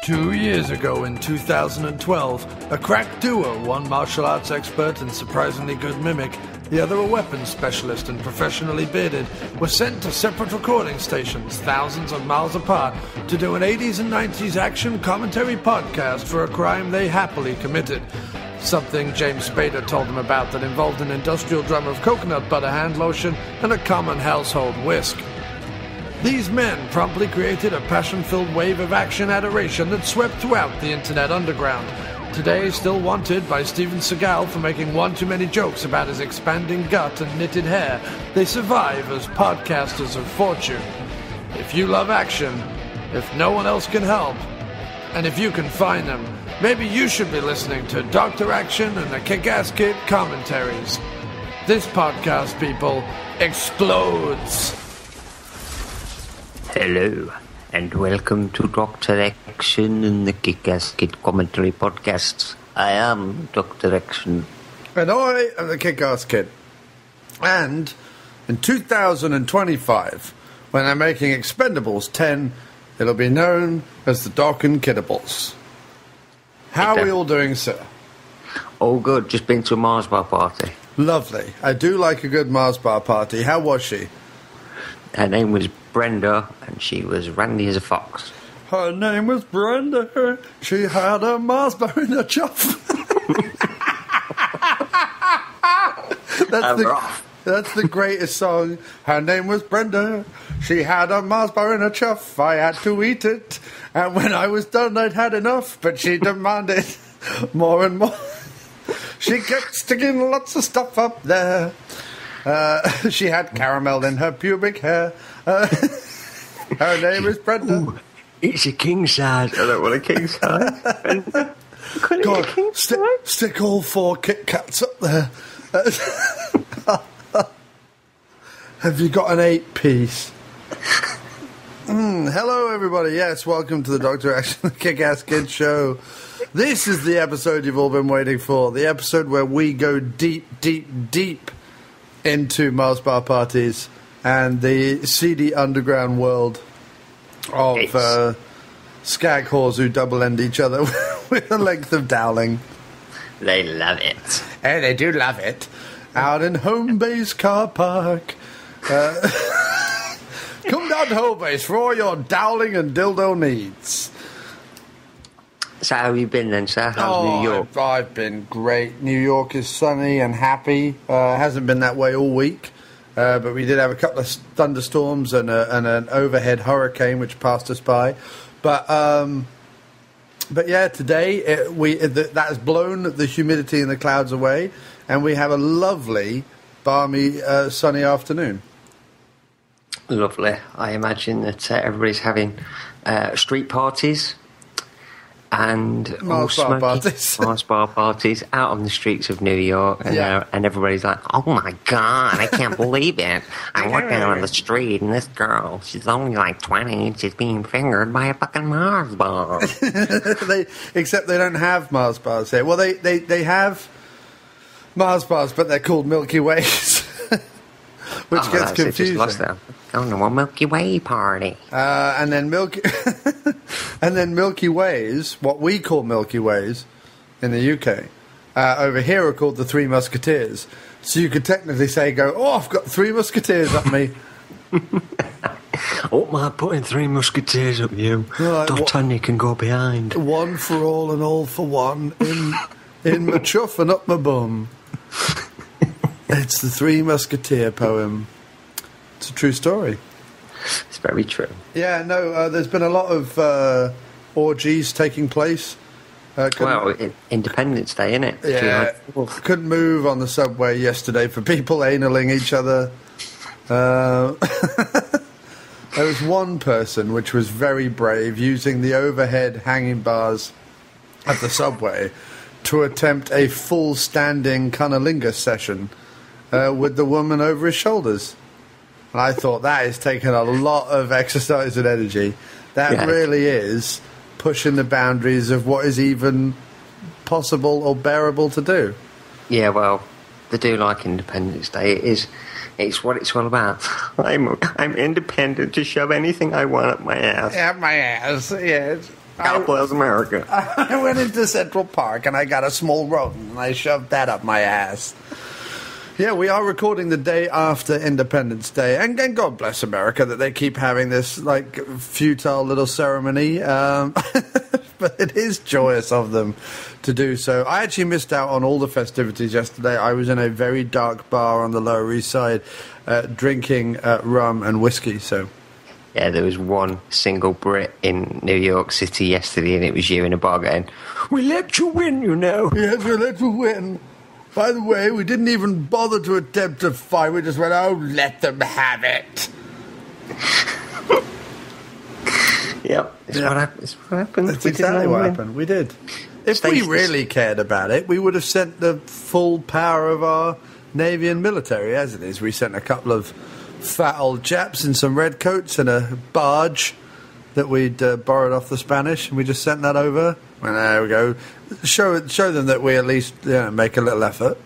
2 years ago in 2012, a crack duo, one martial arts expert and surprisingly good mimic, the other a weapons specialist and professionally bearded, were sent to separate recording stations thousands of miles apart to do an 80s and 90s action commentary podcast for a crime they happily committed. Something James Spader told them about that involved an industrial drum of coconut butter hand lotion and a common household whisk. These men promptly created a passion-filled wave of action adoration that swept throughout the internet underground. Today, still wanted by Steven Seagal for making one too many jokes about his expanding gut and knitted hair, they survive as podcasters of fortune. If you love action, if no one else can help, and if you can find them, maybe you should be listening to Dr. Action and the Kick-Ass Kid commentaries. This podcast, people, explodes. Hello, and welcome to Dr. Action and the Kick-Ass Kid Commentary podcasts. I am Dr. Action. And I am the Kick-Ass Kid. And in 2025, when I'm making Expendables 10, it'll be known as the Doc and Kiddables. How are we all doing, sir? All good, just been to a Mars bar party. Lovely. I do like a good Mars bar party. How was she? Her name was Brenda, and she was randy as a fox. Her name was Brenda. She had a Mars bar in her chuff. That's the greatest song. Her name was Brenda. She had a Mars bar in her chuff. I had to eat it. And when I was done, I'd had enough. But she demanded more and more. She kept sticking lots of stuff up there. She had caramel in her pubic hair. Her name is Brenda. Ooh, it's a king size. I don't want a king size. Brenda. God, stick all 4 Kit Kats up there. Have you got an 8-piece? Hello, everybody. Yes, welcome to the Dr. Action, the Kick-Ass Kid show. This is the episode you've all been waiting for. The episode where we go deep, deep, deep into Mars bar parties and the seedy underground world of skag whores who double-end each other with a length of dowling. They love it. Hey, they do love it. Out in Home Base car park. Come down to Home Base for all your dowling and dildo needs. So how have you been then, sir? How's New York? I've been great. New York is sunny and happy. Hasn't been that way all week. But we did have a couple of thunderstorms and an overhead hurricane which passed us by. But yeah, today that has blown the humidity and the clouds away, and we have a lovely, balmy, sunny afternoon. Lovely. I imagine that everybody's having street parties and Mars bar parties. Mars bar parties out on the streets of New York, and, and everybody's like, "Oh my god, I can't believe it! I'm walking on the street, and this girl, she's only like 20, and she's being fingered by a fucking Mars bar." Except they don't have Mars bars here. Well, they have Mars bars, but they're called Milky Ways, which gets confusing. Going to a Milky Way party. And then Milky Ways, what we call Milky Ways in the UK, over here are called the Three Musketeers. So you could technically say, I've got 3 Musketeers up me. Oh, my, putting 3 Musketeers up you. Right, D'Artagnan can go behind. One for all and all for one. In my chuff and up my bum. It's the 3 Musketeer poem. It's a true story. It's very true. Yeah, no, there's been a lot of orgies taking place. Independence Day, innit? Yeah, couldn't move on the subway yesterday for people analing each other. There was one person which was very brave, using the overhead hanging bars of the subway to attempt a full standing cunnilingus session with the woman over his shoulders. And I thought, that is taking a lot of exercise and energy. That really is pushing the boundaries of what is even possible or bearable to do. Yeah, well, they do like Independence Day. It's what it's all about. I'm independent to shove anything I want up my ass. Up my ass, yes. God bless America. I went into Central Park and I got a small rodent and I shoved that up my ass. Yeah, we are recording the day after Independence Day, and God bless America that they keep having this like futile little ceremony. But it is joyous of them to do so. I actually missed out on all the festivities yesterday. I was in a very dark bar on the Lower East Side, drinking rum and whiskey. So. Yeah, there was one single Brit in New York City yesterday, and it was you in a bar going, "We let you win, you know." Yes, we let you win. By the way, we didn't even bother to attempt to fight. We just went, "Oh, let them have it." Yep, it's what happened. That's exactly what happened. We did. If we really cared about it, we would have sent the full power of our Navy and military. As it is, we sent a couple of fat old chaps in some red coats and a barge that we'd borrowed off the Spanish, and we just sent that over. And there we go. Show them that we at least make a little effort.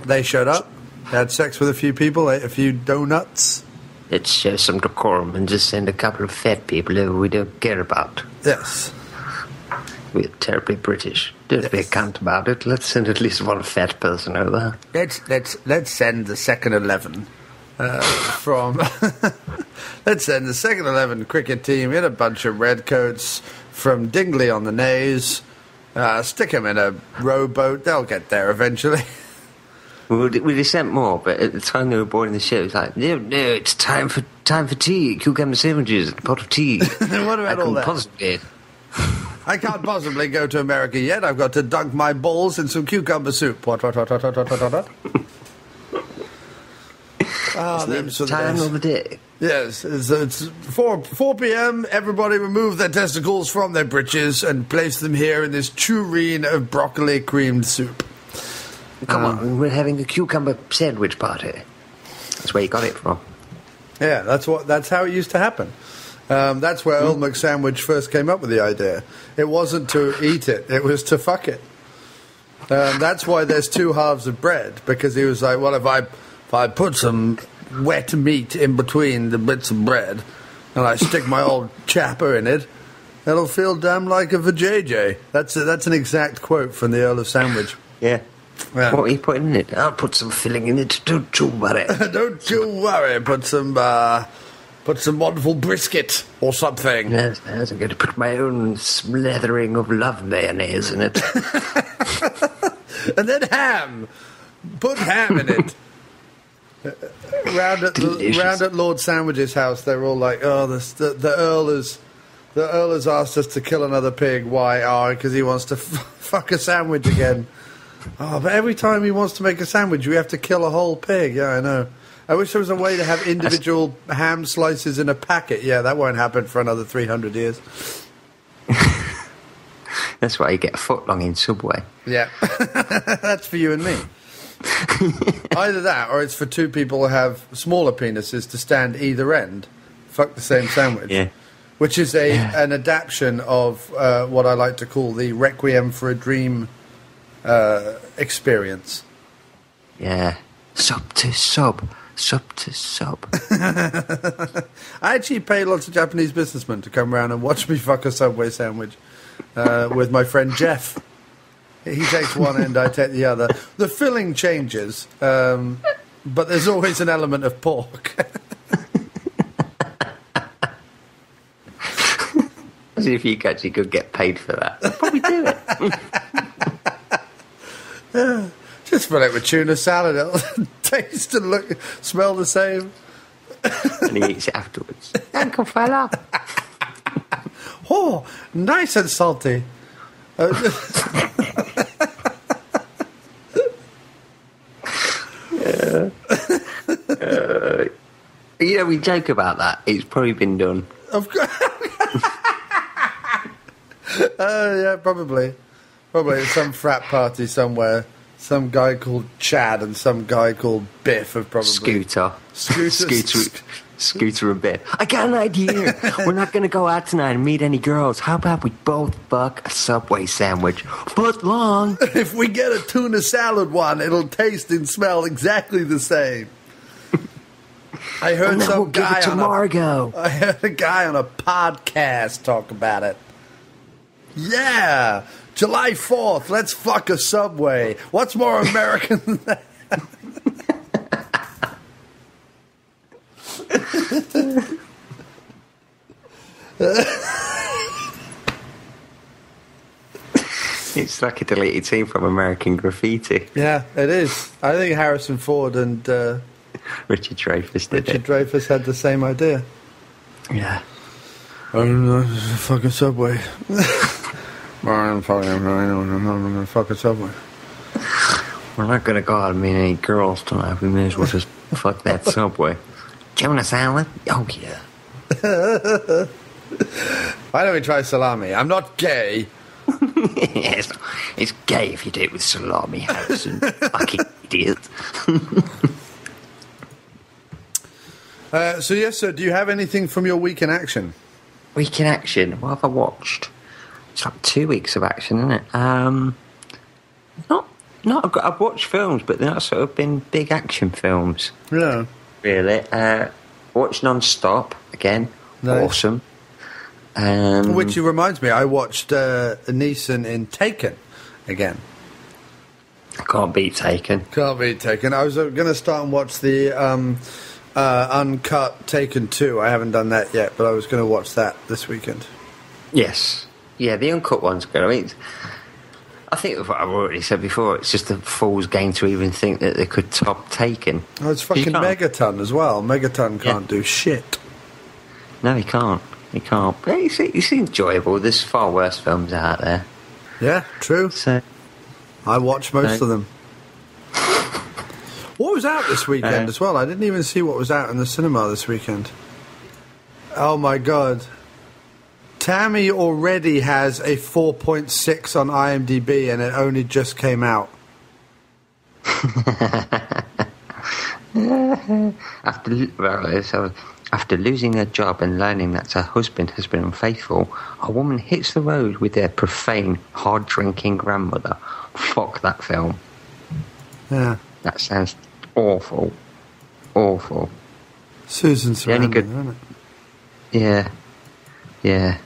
They showed up, had sex with a few people, ate a few donuts. Let's show some decorum and just send a couple of fat people who we don't care about. Yes. We're terribly British. Don't be a cunt about it. Let's send at least one fat person over. Let's send the second 11 from. Let's send the second 11 cricket team in a bunch of redcoats from Dingley on the Naze. Stick them in a rowboat. They'll get there eventually. We'd have sent more, but at the time they were boarding the ship, it was like, no, it's time for tea, cucumber sandwiches, a pot of tea. What about all that? Possibly. I can't possibly go to America yet. I've got to dunk my balls in some cucumber soup. What? It's the time of the day. Yes, it's 4 p.m. Everybody remove their testicles from their britches and place them here in this tureen of broccoli creamed soup. Come on, we're having a cucumber sandwich party. That's where you got it from. Yeah, that's how it used to happen. That's where Earl McSandwich first came up with the idea. It wasn't to eat it, it was to fuck it. That's why there's two halves of bread, because he was like, well, if I put some wet meat in between the bits of bread and I stick my old chapper in it, it'll feel damn like a vajayjay. That's an exact quote from the Earl of Sandwich. Yeah. Yeah. What are you putting in it? I'll put some filling in it. Don't you worry. Don't you worry. Put some wonderful brisket or something. Yes, I'm going to put my own smattering of love mayonnaise in it. And then ham. Put ham in it. Round at Lord Sandwich's house, they're all like, "Oh, the Earl has asked us to kill another pig. Why? Oh, because he wants to fuck a sandwich again." Oh, but every time he wants to make a sandwich, we have to kill a whole pig. Yeah, I know. I wish there was a way to have individual ham slices in a packet. Yeah, that won't happen for another 300 years. That's why you get a foot long in Subway. Yeah. That's for you and me. Either that, or it's for two people who have smaller penises to stand either end. Fuck the same sandwich. Yeah. Which is an adaptation of what I like to call the Requiem for a Dream experience. Yeah. Sub to sub. I actually pay lots of Japanese businessmen to come around and watch me fuck a Subway sandwich with my friend Jeff. He takes one end, I take the other. The filling changes, but there's always an element of pork. As if you actually could get paid for that. I'd probably do it. Yeah, just fill it with tuna salad. It'll taste and smell the same. And he eats it afterwards. Thank you, fella. Oh, nice and salty. We joke about that. It's probably been done. Of course. Yeah, probably. Probably at some frat party somewhere. Some guy called Chad and some guy called Biff have probably... Scooter and Biff. I got an idea. We're not going to go out tonight and meet any girls. How about we both fuck a Subway sandwich? Foot long. If we get a tuna salad one, it'll taste and smell exactly the same. I heard I heard a guy on a podcast talk about it. Yeah! July 4th, let's fuck a subway. What's more American than that? It's like a deleted scene from American Graffiti. Yeah, it is. I think Harrison Ford and Richard Dreyfuss did Richard Dreyfuss had the same idea. Yeah. I don't know, fuck a subway. I'm gonna fuck a subway. We're not going to go out and meet any girls tonight. We may as well just fuck that subway. Tuna salad? Oh, yeah. Why don't we try salami? I'm not gay. Yes, it's gay if you do it with salami, Harrison. Fucking idiot. So, yes, sir, do you have anything from your week in action? Week in action? What have I watched? It's like 2 weeks of action, isn't it? I've watched films, but they're not sort of been big action films. Yeah. Really. Watched Non-Stop, again. Nice. Awesome. Which reminds me, I watched Neeson in Taken again. Can't beat Taken. Can't beat Taken. I was going to start and watch the uncut Taken 2. I haven't done that yet, but I was going to watch that this weekend. Yes. Yeah, the uncut one's good. I mean, I think what I've already said before, it's just a fool's game to even think that they could top Taken. Oh, it's fucking Megaton as well. Megaton can't do shit. No, he can't. He can't. But it's enjoyable. There's far worse films out there. Yeah, true. So, I watch most of them. What was out this weekend as well? I didn't even see what was out in the cinema this weekend. Oh my god. Tammy already has a 4.6 on IMDb and it only just came out. After losing her job and learning that her husband has been unfaithful, a woman hits the road with their profane, hard-drinking grandmother. Fuck that film. Yeah. That sounds awful. Awful. Susan Sarandon, isn't it? Yeah. Yeah.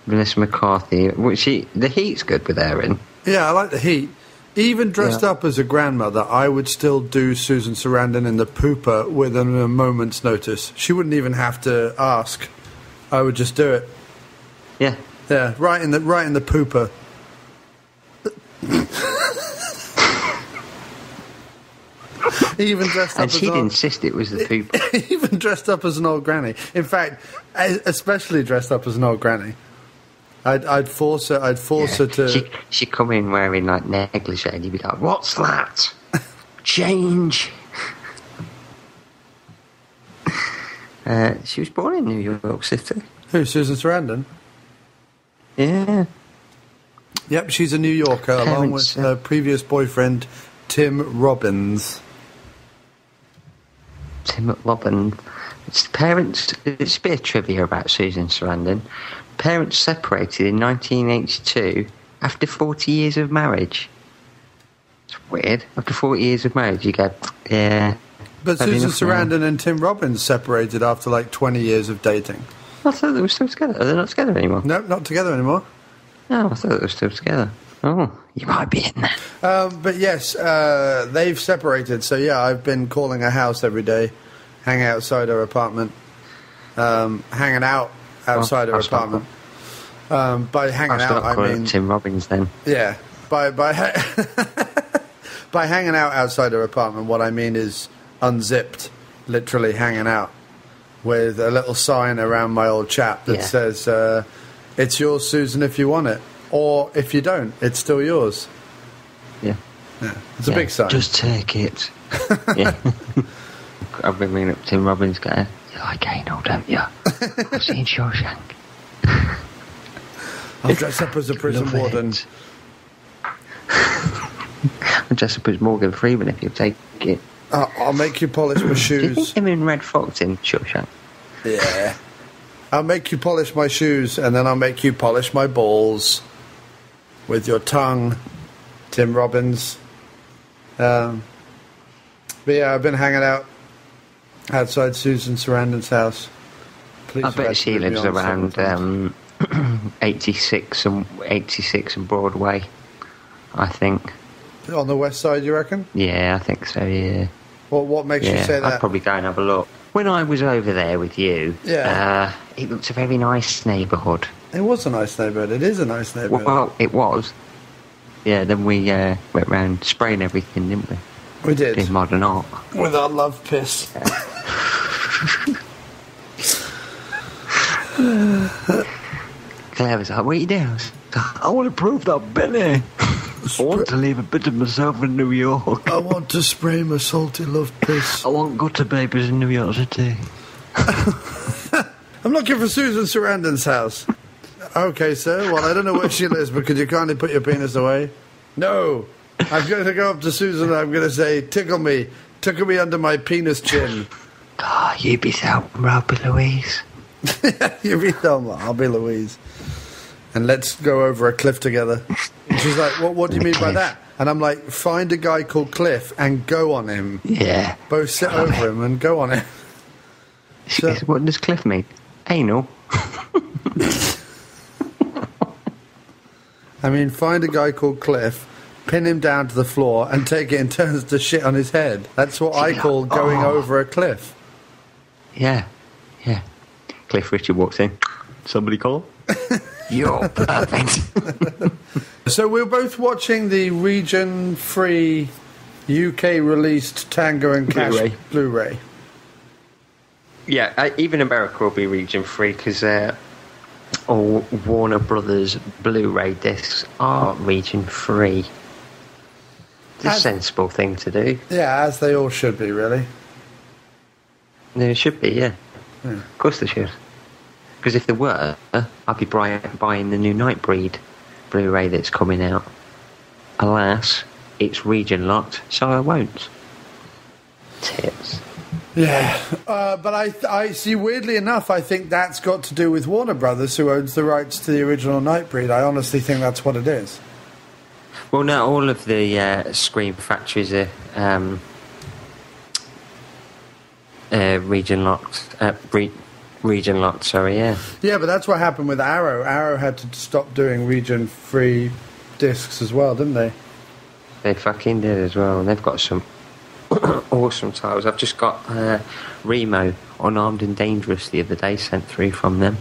Vanessa McCarthy. The Heat's good with her in. Yeah, I like The Heat. Even dressed up as a grandmother, I would still do Susan Sarandon in the pooper within a moment's notice. She wouldn't even have to ask. I would just do it. Yeah. Yeah, right in the pooper. Even dressed up and she'd insist it was the pooper. Even dressed up as an old granny. In fact, especially dressed up as an old granny. I'd force her to... She'd come in wearing, like, negligee, and you'd be like, what's that? Change! She was born in New York City. Who, Susan Sarandon? Yeah. Yep, she's a New Yorker, along with her previous boyfriend, Tim Robbins. Tim Robbins. It's a bit of trivia about Susan Sarandon. Parents separated in 1982 after 40 years of marriage. It's weird. After 40 years of marriage, you go, yeah. But Susan Sarandon and Tim Robbins separated after like 20 years of dating. I thought they were still together. Are they not together anymore? No, not together anymore. No, I thought they were still together. Oh, you might be in there. But yes, they've separated. So yeah, I've been calling her house every day, hanging outside her apartment, hanging out outside her apartment. By hanging out, I mean Tim Robbins. Then, yeah, by by hanging out outside her apartment, what I mean is unzipped, literally hanging out, with a little sign around my old chap that says, "It's yours, Susan, if you want it, or if you don't, it's still yours." Yeah, it's a big sign. Just take it. Yeah. I've been ringing up Tim Robbins, going, "You like anal, don't you? I've seen Shawshank." I'll dress up as a prison warden. I'll dress up as Morgan Freeman if you take it. I'll make you polish my shoes. Do you think him in Red Fox in Shawshank? Yeah. I'll make you polish my shoes, and then I'll make you polish my balls with your tongue, Tim Robbins. But yeah, I've been hanging out outside Susan Sarandon's house. I bet she lives around 86 and Broadway, I think. On the west side, you reckon? Yeah, I think so, yeah. What makes you say that? I'd probably go and have a look. When I was over there with you, it looked a very nice neighbourhood. It was a nice neighbourhood. It is a nice neighbourhood. Well, it was. Yeah, then we went round spraying everything, didn't we? We did. Did modern art. With our love piss. Claire was like, what are you doing? I want to prove that I've been here. I want to leave a bit of myself in New York. I want to spray my salty love piss. I want gutter babies in New York City. I'm looking for Susan Sarandon's house. Okay, sir. Well, I don't know where she lives, but could you kindly put your penis away? No. I'm going to go up to Susan and I'm going to say, tickle me under my penis chin. Oh, you be Thelma, I'll be Louise. You be Thelma, I'll be Louise. And let's go over a cliff together. And she's like, what do you mean by that? And I'm like, find a guy called Cliff and go on him. Yeah. Both sit over him and go on him. So, what does Cliff mean? Anal. I mean, find a guy called Cliff, pin him down to the floor, and take it in turns to shit on his head. That's what I call going over a cliff. Yeah. Cliff Richard walks in. Somebody call? You're perfect. So we're both watching the region-free UK-released Tango and Cash Blu-ray. Yeah, even America will be region-free because all Warner Brothers Blu-ray discs are region-free. It's a sensible thing to do. Yeah, as they all should be, really. They should be, yeah. Of course they should. Because if there were, I'd be buying the new Nightbreed Blu-ray that's coming out. Alas, it's region-locked, so I won't. Tits. Yeah, but I see, weirdly enough, I think that's got to do with Warner Brothers, who owns the rights to the original Nightbreed. I honestly think that's what it is. Well, no, all of the Scream factories are region-locked. Region-locked, sorry, yeah. Yeah, but that's what happened with Arrow. Arrow had to stop doing region-free discs as well, didn't they? They fucking did as well, and they've got some awesome titles. I've just got Remo, Unarmed and Dangerous, the other day, sent through from them.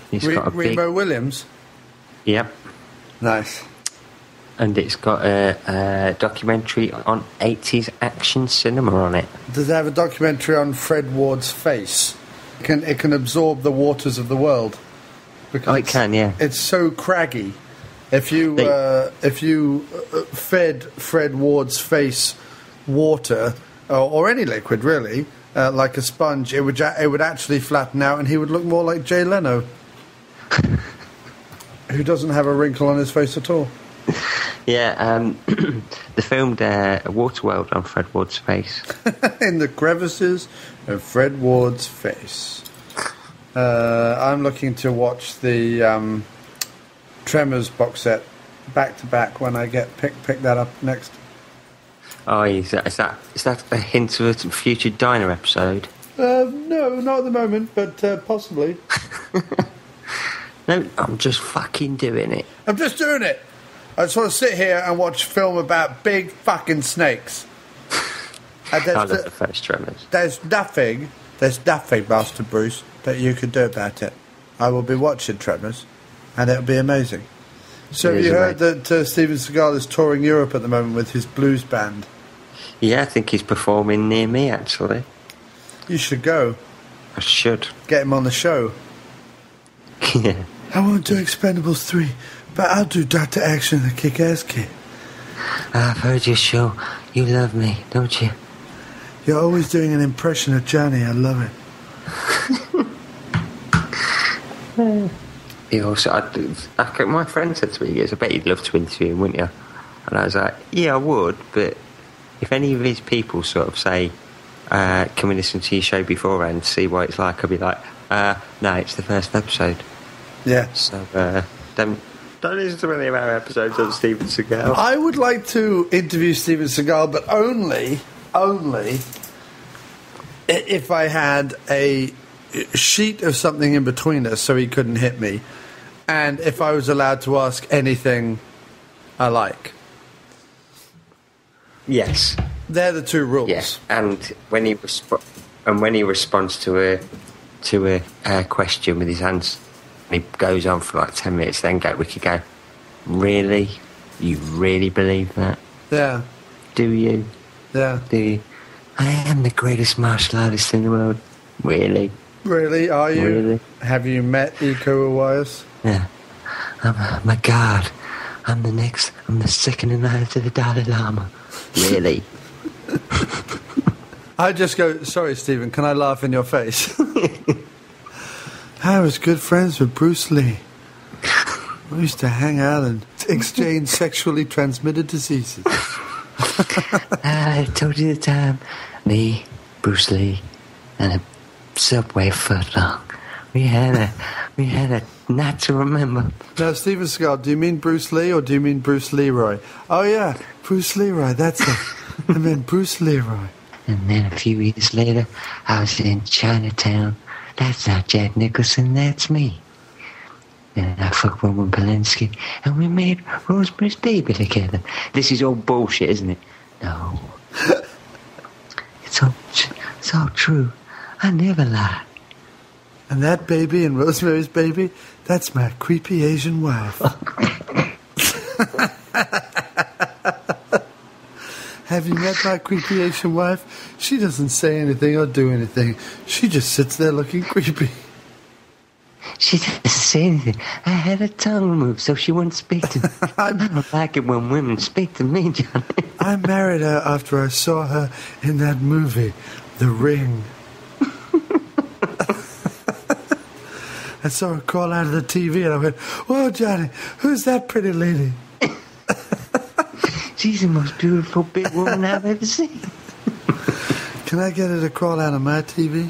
He's got a Remo Williams? Yep. Nice. And it's got a documentary on 80s action cinema on it. Does it have a documentary on Fred Ward's face? It can absorb the waters of the world. Oh, it can, yeah. It's so craggy. If you fed Fred Ward's face water or any liquid really, like a sponge, it would actually flatten out, and he would look more like Jay Leno, who doesn't have a wrinkle on his face at all. Yeah, they filmed a Waterworld on Fred Ward's face. In the crevices of Fred Ward's face. I'm looking to watch the Tremors box set back to back when I pick that up next. Oh, is that a hint of a future Diner episode? No, not at the moment, but possibly. No, I'm just fucking doing it. I'm just doing it. I just want to sit here and watch a film about big fucking snakes. I love the first Tremors. There's nothing, Master Bruce, that you can do about it. I will be watching Tremors, and it'll be amazing. So have you heard that Steven Seagal is touring Europe at the moment with his blues band? Yeah, I think he's performing near me, actually. You should go. I should. Get him on the show. Yeah. I won't do Expendables 3, but I'll do Dr. Action and the Kick-Ass Kid. I've heard your show. You love me, don't you? You're always doing an impression of Johnny. I love it. My friend said to me, he goes, I bet you'd love to interview him, wouldn't you? And I was like, yeah, I would, but if any of his people sort of say, can we listen to your show beforehand, see what it's like, I'll be like, no, it's the first episode. Yeah. So, don't listen to any of our episodes of Steven Seagal. I would like to interview Steven Seagal, but only if I had a sheet of something in between us so he couldn't hit me, and if I was allowed to ask anything I like. Yes. They're the two rules. Yes, and when he responds to a question with his hands, and he goes on for like 10 minutes, then we could go, really? You really believe that? Yeah. Do you? Yeah. Do you? I am the greatest martial artist in the world. Really? Really? Are you? Really? Have you met Iko Uwais? Yeah. My God. I'm the second in line to the Dalai Lama. Really? I just go, sorry, Stephen, can I laugh in your face? I was good friends with Bruce Lee. We used to hang out and exchange sexually transmitted diseases. I told you the time. Me, Bruce Lee, and a Subway footlong. We had a night to remember. Now, Steven Seagal, do you mean Bruce Lee or do you mean Bruce Leroy? Oh, yeah, Bruce Leroy, that's it. I meant Bruce Leroy. And then a few years later, I was in Chinatown. That's not Jack Nicholson, that's me. And I fucked Roman Polanski, and we made Rosemary's Baby together. This is all bullshit, isn't it? No. It's all true. I never lie. And that baby in Rosemary's Baby, that's my creepy Asian wife. Have you met my creepy Asian wife? She doesn't say anything or do anything. She just sits there looking creepy. She doesn't say anything. I had her tongue removed so she wouldn't speak to me. I don't like it when women speak to me, Johnny. I married her after I saw her in that movie, The Ring. I saw her crawl out of the TV and I went, whoa, Johnny, who's that pretty lady? She's the most beautiful big woman I've ever seen. Can I get her to crawl out of my TV?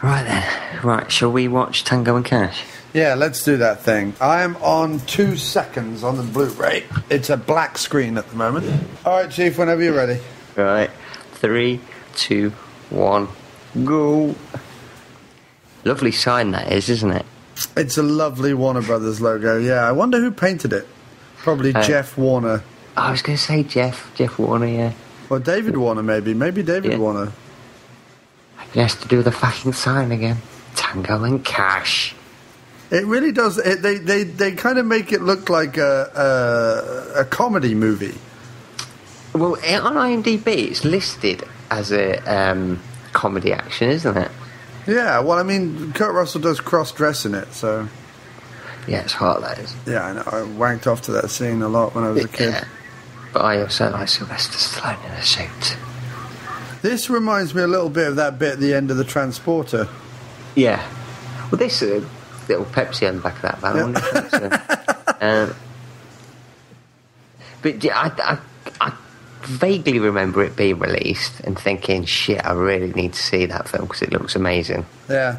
Right then. Right, shall we watch Tango and Cash? Yeah, let's do that thing. I am on 2 seconds on the Blu-ray. It's a black screen at the moment. All right, Chief, whenever you're ready. Right. 3, 2, 1, go. Lovely sign that is, isn't it? It's a lovely Warner Brothers logo, yeah. I wonder who painted it. Probably Jeff Warner. I was going to say Jeff Warner, yeah. Or David Warner, maybe. Maybe David Warner. He has to do the fucking sign again. Tango and Cash. It really does. They kind of make it look like a comedy movie. Well, on IMDb, it's listed as a comedy action, isn't it? Yeah, well, I mean, Kurt Russell does cross-dress in it, so... Yeah, it's hot, that is. Yeah, I know. I wanked off to that scene a lot when I was a kid. Yeah. But I also like Sylvester Stallone in a suit. This reminds me a little bit of that bit at the end of The Transporter. Yeah. Well, this little Pepsi on the back of that van. Yeah. But I vaguely remember it being released and thinking, shit, I really need to see that film because it looks amazing. Yeah.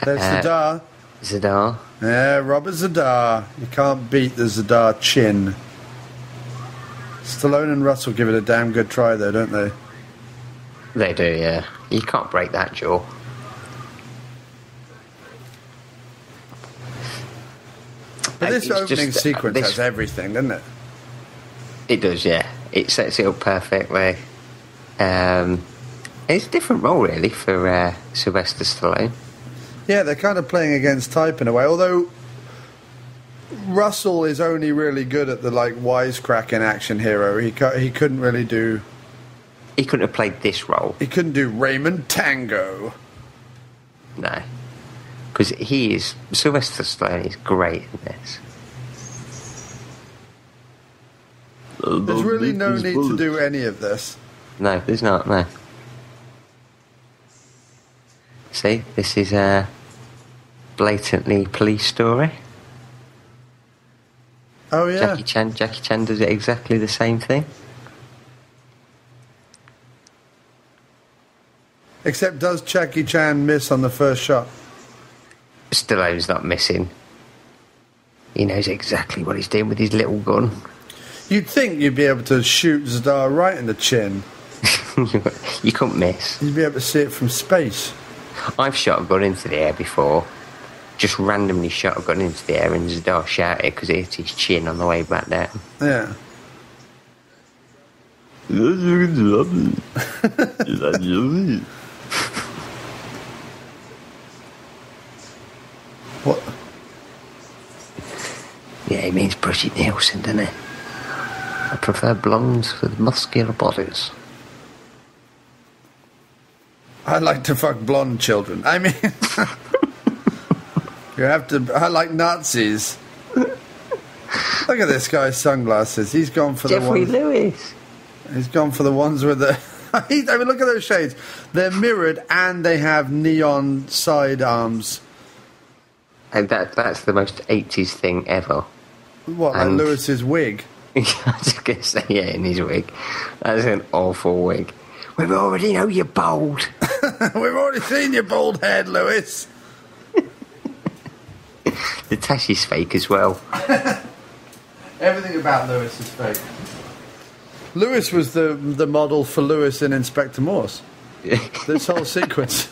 There's Zadar. Zadar. Yeah, Robert Zadar. You can't beat the Zadar chin. Stallone and Russell give it a damn good try, though, don't they? They do, yeah. You can't break that jaw. But this opening sequence has everything, doesn't it? It does, yeah. It sets it up perfectly. It's a different role, really, for Sylvester Stallone. Yeah, they're kind of playing against type in a way, although Russell is only really good at the, like, wisecracking action hero. He couldn't really do... He couldn't have played this role. He couldn't do Raymond Tango. No. Because Sylvester Stallone is great in this. There's really no need to do any of this. No, there's not, no. See, this is a blatantly police story. Oh, yeah. Jackie Chan does it exactly the same thing. Except does Jackie Chan miss on the first shot? Stallone's not missing. He knows exactly what he's doing with his little gun. You'd think you'd be able to shoot Zadar right in the chin. You couldn't miss. You'd be able to see it from space. I've shot a gun into the air before. just randomly shot a gun into the air and Zadar shouted because it hit his chin on the way back down. Yeah. What? Yeah, he means Brigitte Nielsen, doesn't he? I prefer blondes with muscular bodies. I like to fuck blonde children. I mean, you have to. I like Nazis. Look at this guy's sunglasses. He's gone for Jeffrey the ones. Lewis. He's gone for the ones with the. I mean, look at those shades. They're mirrored and they have neon side arms. And that's the most 80s thing ever. What, like Lewis's wig? I was going to say, yeah, in his wig. That's an awful wig. We already know you're bald. We've already seen your bald head, Lewis. The tash is fake as well. Everything about Lewis is fake. Lewis was the model for Lewis in Inspector Morse. This whole sequence.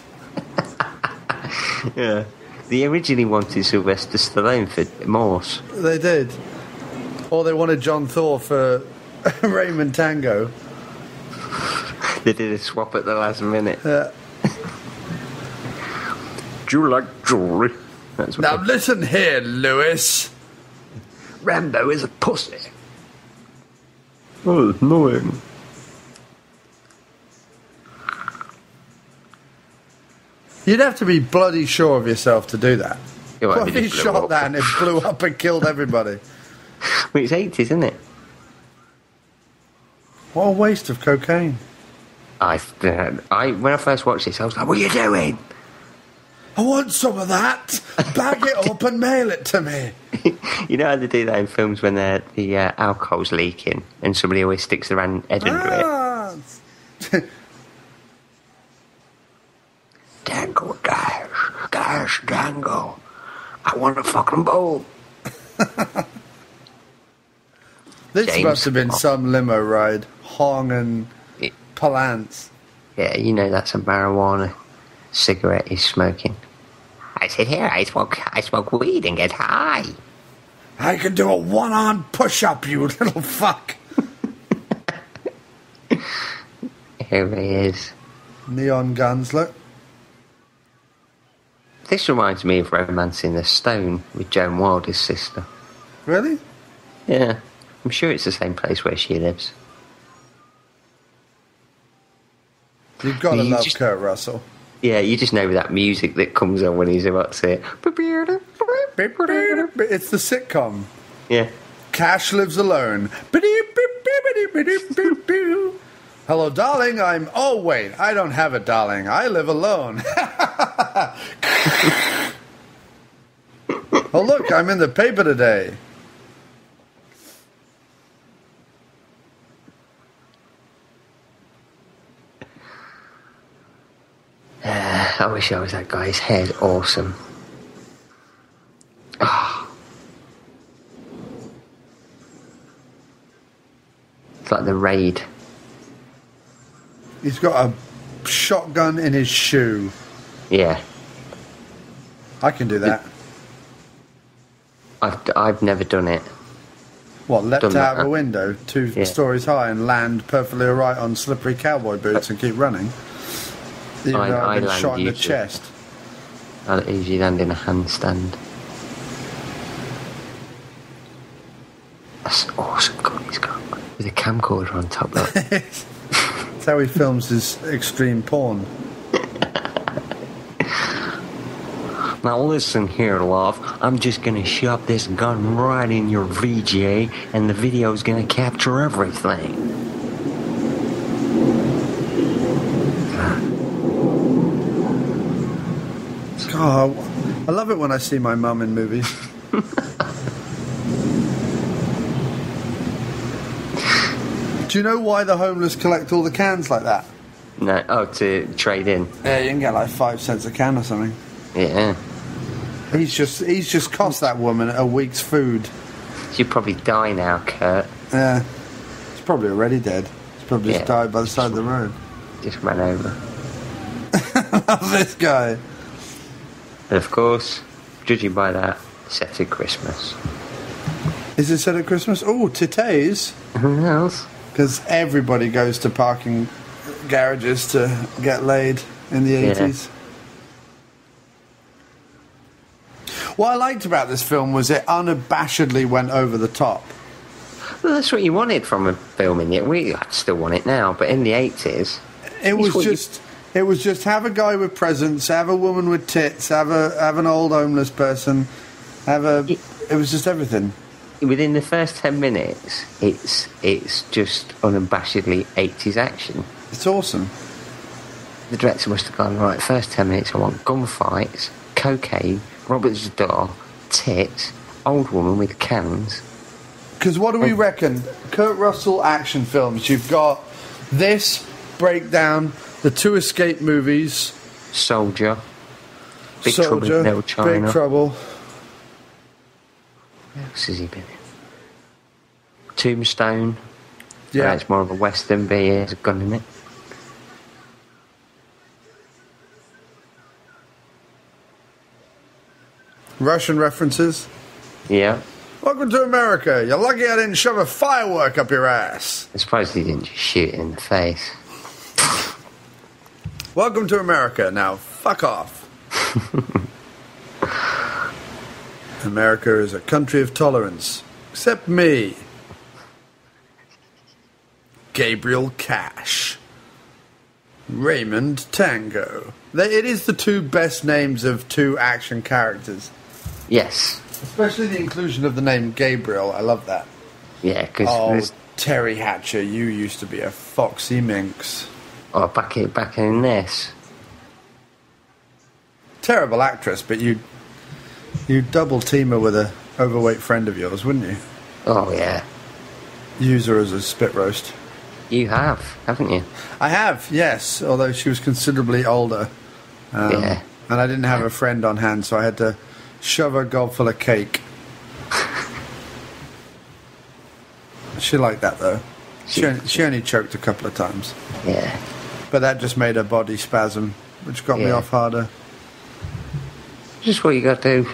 Yeah. They originally wanted Sylvester Stallone for Morse. They did. Or they wanted John Thor for Raymond Tango. They did a swap at the last minute. Do you like jewelry? Now listen here, Lewis. Rambo is a pussy. Oh, it's annoying. You'd have to be bloody sure of yourself to do that. What if he shot that and it blew up and killed everybody? Well, it's 80s, isn't it? What a waste of cocaine. When I first watched this, I was like, what are you doing? I want some of that. Bag it up and mail it to me. You know how they do that in films when the alcohol's leaking and somebody always sticks their head under it? Tango Cash, Tango. I want a fucking bowl. This James must have been some limo ride. Hong and Palance. Yeah, you know that's a marijuana cigarette he's smoking. I sit here, I smoke weed and get high. I can do a one-arm push-up, you little fuck. Here he is. Neon guns, look. This reminds me of Romancing the Stone with Joan Wilder's sister. Really? Yeah. I'm sure it's the same place where she lives. You've got to love Kurt Russell. Yeah, you just know that music that comes on when he's about to say it. It's the sitcom. Yeah. Cash lives alone. Hello, darling. Oh, wait. I don't have a darling. I live alone. Oh, look. I'm in the paper today. I wish I was that guy's head. Awesome. Oh. It's like The Raid. He's got a shotgun in his shoe. Yeah. I can do that. I've never done it. What, leapt out of a window 2 stories high and land perfectly alright on slippery cowboy boots and keep running? Even though I've been shot in the chest. I'll usually land in a handstand. That's an awesome gun he's got. With a camcorder on top of it. That's how he films his extreme porn. Now listen here, love. I'm just gonna shove this gun right in your VJ, and the video's gonna capture everything. God, I love it when I see my mum in movies. Do you know why the homeless collect all the cans like that? No, to trade in. Yeah, you can get like 5 cents a can or something. Yeah. He's just cost that woman a week's food. She'd probably die now, Kurt. Yeah. He's probably already dead. He's probably just died by the side of the road. Just ran over. I love this guy. And of course, judging by that, set at Christmas. Is it set at Christmas? Oh, titties. Who else? Because everybody goes to parking garages to get laid in the 80s. What I liked about this film was it unabashedly went over the top. Well, that's what you wanted from a film in it. I still want it now, but in the 80s... It was just have a guy with presents, have a woman with tits, have an old homeless person, it was just everything. Within the first 10 minutes, it's just unabashedly 80s action. It's awesome. The director must have gone, right, first 10 minutes I want gunfights, cocaine, Robert's door, tits, old woman with cans. Because what do we reckon? Kurt Russell action films. You've got this, Breakdown, the two Escape movies. Soldier. Big Trouble in Little China. Big Trouble. What else has he been in? Tombstone. Yeah. It's more of a western, but he has a gun in it. Russian references. Yeah. Welcome to America. You're lucky I didn't shove a firework up your ass. I suppose he didn't just shoot it in the face. Welcome to America. Now, fuck off. America is a country of tolerance. Except me. Gabriel Cash. Raymond Tango. It is the two best names of two action characters. Yes. Especially the inclusion of the name Gabriel. I love that. Yeah, because... Terry Hatcher, you used to be a foxy minx. Oh, back in this. Terrible actress, but you double team her with a overweight friend of yours, wouldn't you? Oh, yeah. Use her as a spit roast. You have, haven't you? I have, yes, although she was considerably older. Yeah. And I didn't have a friend on hand, so I had to shove her gob full of cake. She liked that, though. She only choked a couple of times. Yeah. But that just made her body spasm, which got me off harder. Just what you got to do.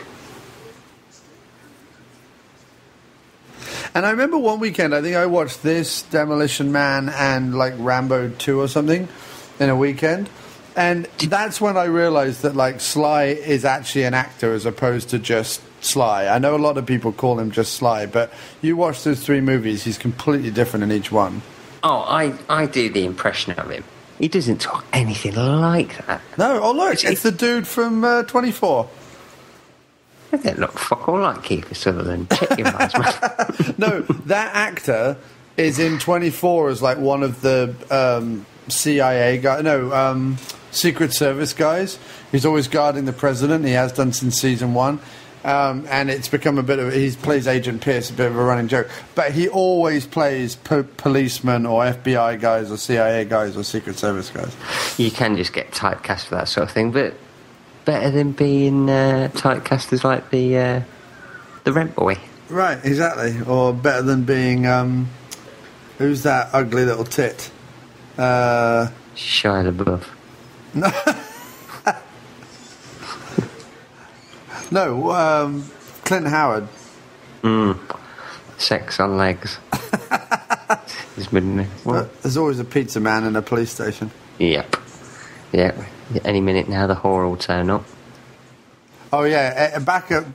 And I remember one weekend, I think I watched this, Demolition Man, and like Rambo 2 or something in a weekend. And that's when I realised that like Sly is actually an actor as opposed to just Sly. I know a lot of people call him just Sly, but you watch those three movies, he's completely different in each one. Oh, I do the impression of him. He doesn't talk anything like that. No, oh look, it's the dude from 24. They don't look fuck all like Kiefer Sutherland. Check your eyes, man. No, that actor is in 24 as like one of the CIA guys. No, Secret Service guys. He's always guarding the president. He has done since season 1. And it's become a bit of... He plays Agent Pierce, a bit of a running joke. But he always plays policemen or FBI guys or CIA guys or Secret Service guys. You can just get typecast for that sort of thing, but better than being typecast as like the rent boy. Right, exactly. Or better than being... who's that ugly little tit? Shia LaBeouf. No. No, Clint Howard. Sex on legs. There's always a pizza man in a police station. Yep. Yep. Any minute now, the whore will turn up. Oh yeah, back of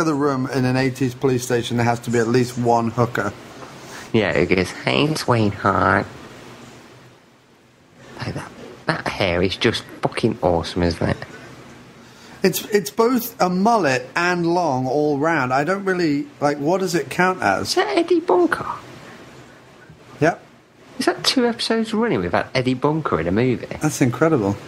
the room in an 80s police station, there has to be at least one hooker. Yeah, it goes, "Hey, sweetheart." Like that hair is just fucking awesome, isn't it? It's both a mullet and long all round. I don't really... Like, what does it count as? Is that Eddie Bunker? Yep. Is that 2 episodes running without Eddie Bunker in a movie? That's incredible.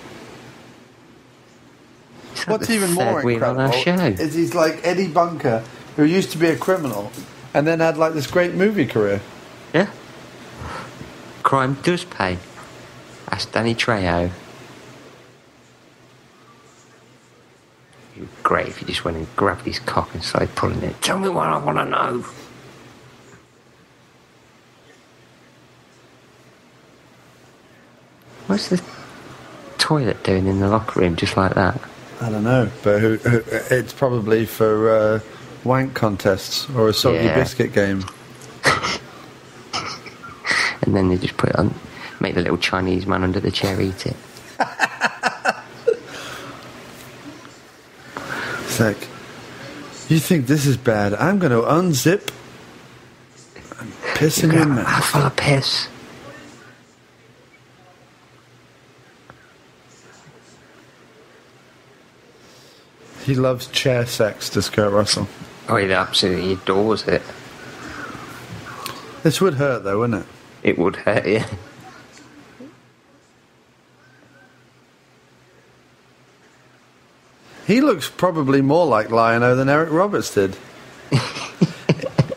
What's even more incredible is he's like Eddie Bunker, who used to be a criminal, and then had like this great movie career. Yeah. Crime does pay. Ask Danny Trejo. Great if you just went and grabbed his cock and started pulling it. Tell me what I want to know. What's the toilet doing in the locker room just like that? I don't know, but it's probably for wank contests or a soggy biscuit game. And then they just put it on, make the little Chinese man under the chair eat it. It's like, you think this is bad? I'm going to unzip and piss in your mouth. Full of piss. He loves chair sex, does Kurt Russell. Oh, he absolutely adores it. This would hurt, though, wouldn't it? It would hurt, yeah. He looks probably more like Lion-O than Eric Roberts did.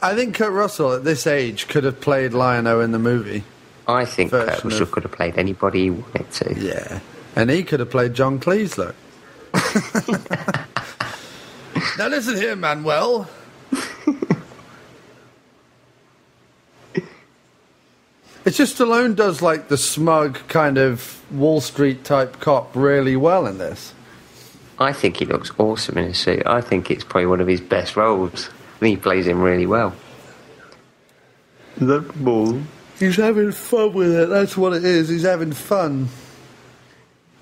I think Kurt Russell, at this age, could have played Lion-O in the movie. I think Kurt Russell could have played anybody he wanted to. Yeah. And he could have played John Cleese, look. Now listen here, Manuel. It's just Stallone does like the smug kind of Wall Street type cop really well in this. I think he looks awesome in his suit. I think it's probably one of his best roles. I think he plays him really well. The ball. He's having fun with it. That's what it is. He's having fun.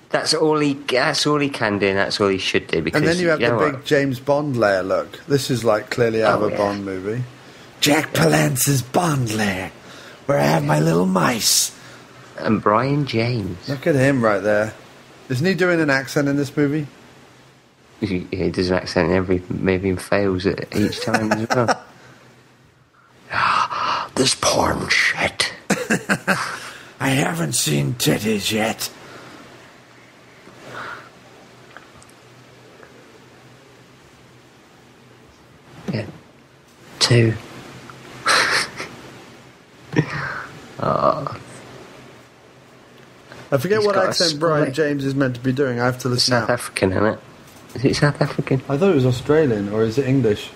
That's all he can do, and that's all he should do. Because, and then you have the big James Bond lair look. This is like clearly out of a Bond movie. Jack Palance's Bond lair, where I have my little mice. And Brian James. Look at him right there. Isn't he doing an accent in this movie? He does an accent in every movie and fails it each time as well. This porn shit. I haven't seen titties yet. Yeah. 2. I forget what accent Brian James is meant to be doing. I have to listen South African, isn't it? Is it South African? I thought it was Australian, or is it English?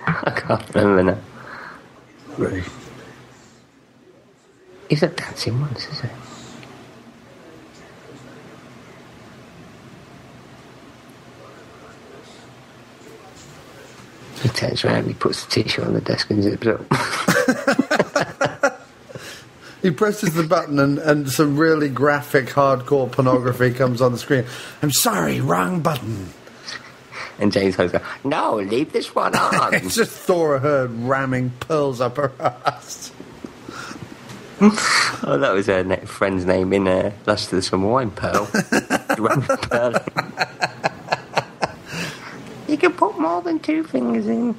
I can't remember now. Really? He's at Dancing Once, is it? He turns around, he puts the t-shirt on the desk and zips up. He presses the button and some really graphic, hardcore pornography comes on the screen. I'm sorry, wrong button. And James goes, no, leave this one on. It's just Thora Heard ramming pearls up her ass. Oh, that was her friend's name in Lust of Some Wine, Pearl. Pearl. You can put more than 2 fingers in.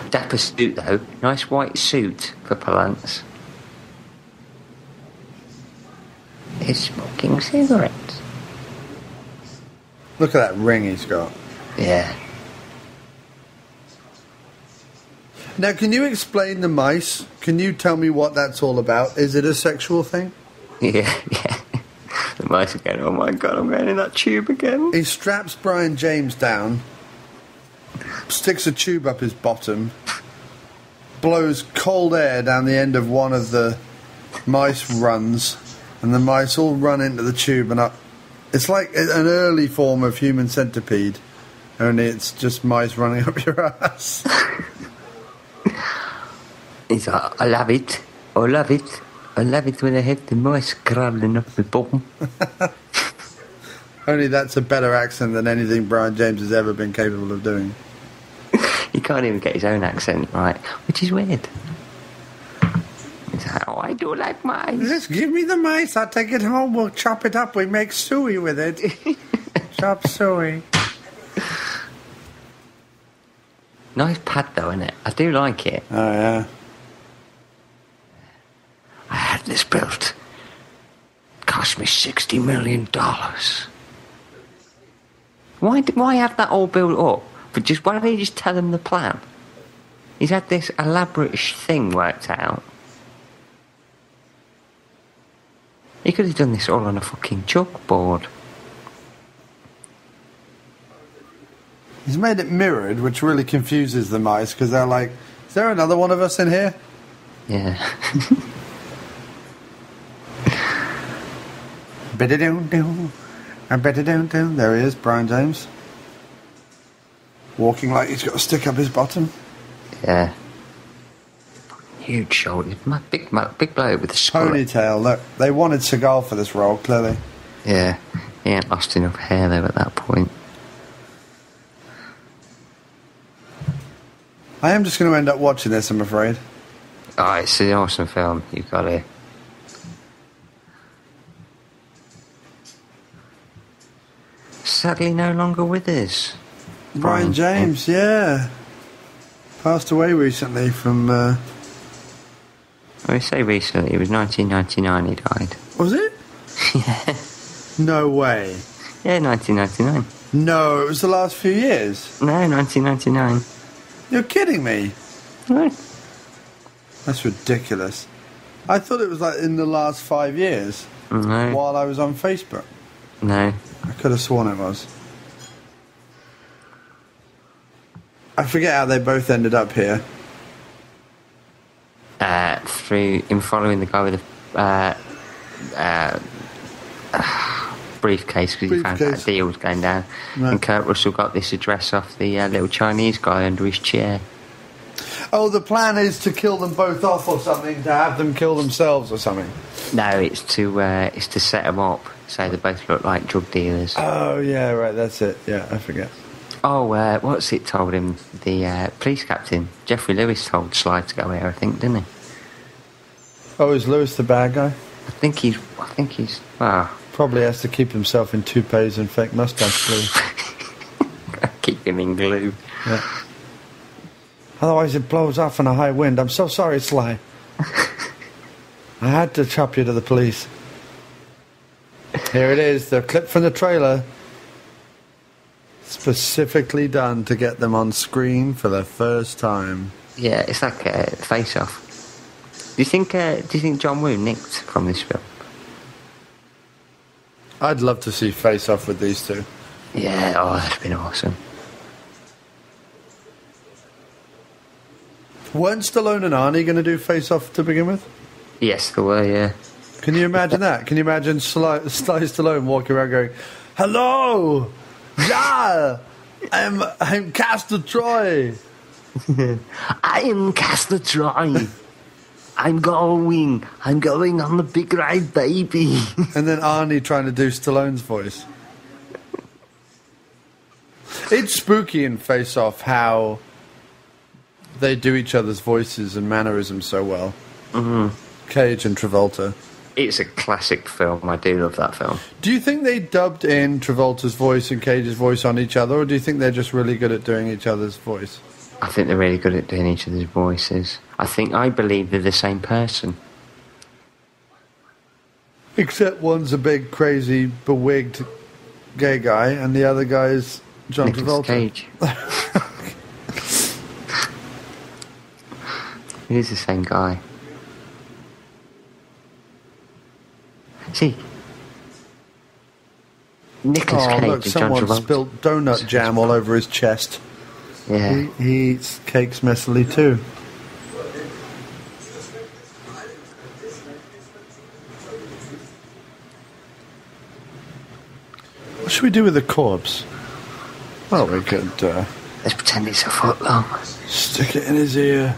Dapper suit, though. Nice white suit for Palance. He's smoking cigarettes. Look at that ring he's got. Yeah. Now, can you explain the mice? Can you tell me what that's all about? Is it a sexual thing? Yeah. The mice are going, oh my God, I'm going in that tube again. He straps Brian James down, sticks a tube up his bottom, blows cold air down the end of one of the mice runs, and the mice all run into the tube and up. It's like an early form of human centipede, only it's just mice running up your ass. He's like, I love it. I love it. I love it when I have the mice crawling up my bottom. Only that's a better accent than anything Brian James has ever been capable of doing. He can't even get his own accent right, which is weird. He's like, oh, I do like mice. Just give me the mice. I'll take it home. We'll chop it up. We make suey with it. Chop suey. Nice pad, though, isn't it? I do like it. Oh, yeah. I had this built. Cost me $60 million. Why have that all built up? But why don't they just tell him the plan? He's had this elaborate thing worked out. He could have done this all on a fucking chalkboard. He's made it mirrored, which really confuses the mice, because they're like, is there another one of us in here? Yeah. Bidda-doo-doo. Bidda-doo-doo. There he is, Brian James. Walking like he's got to stick up his bottom. Yeah. Huge shoulders. Big bloke with a skull. Ponytail, look. They wanted Seagal for this role, clearly. Yeah. He ain't lost enough hair, though, at that point. I am just going to end up watching this, I'm afraid. Oh, it's an awesome film. You've got to... Sadly no longer with us. Brian James, yeah. Passed away recently from... I say recently, it was 1999 he died. Was it? Yeah. No way. Yeah, 1999. No, it was the last few years. No, 1999. You're kidding me. No. That's ridiculous. I thought it was like in the last 5 years. No. While I was on Facebook. No. I could have sworn it was. I forget how they both ended up here. Through him following the guy with the briefcase because he found out a deal was going down. Right. And Kurt Russell got this address off the little Chinese guy under his chair. Oh, the plan is to kill them both off or something, to have them kill themselves or something. No, it's to set them up so they both look like drug dealers. Oh, yeah, right, that's it. Yeah, I forget. Oh, what's it told him? The police captain, Jeffrey Lewis, told Sly to go here, I think, didn't he? Oh, is Lewis the bad guy? I think he's... Probably has to keep himself in toupees and fake moustache glue. Keep him in glue. Yeah. Otherwise it blows off in a high wind. I'm so sorry, Sly. I had to chop you to the police. Here it is, the clip from the trailer. Specifically done to get them on screen for the first time. Yeah, it's like a face-off. Do you think John Woo nicked from this film? I'd love to see Face Off with these two. Yeah, that'd been awesome. Weren't Stallone and Arnie going to do Face Off to begin with? Yes, they were, yeah. Can you imagine that? Can you imagine Sly Stallone walking around going, "Hello! Yeah! I'm Castor Troy!" I am Castor Troy! I'm going on the big ride, baby. And then Arnie trying to do Stallone's voice. It's spooky in Face Off how they do each other's voices and mannerisms so well. Mm-hmm. Cage and Travolta. It's a classic film. I do love that film. Do you think they dubbed in Travolta's voice and Cage's voice on each other, or do you think they're just really good at doing each other's voice? I think they're really good at doing each other's voices. I believe they're the same person. Except one's a big, crazy, bewigged gay guy, and the other guy is John Travolta. Cage. It is the same guy. See, Nicolas Cage look, and John Travolta. Someone spilled donut jam all over his chest. Yeah. He eats cakes messily too. What should we do with the corpse? Well, we could... let's pretend it's a foot long. Stick it in his ear.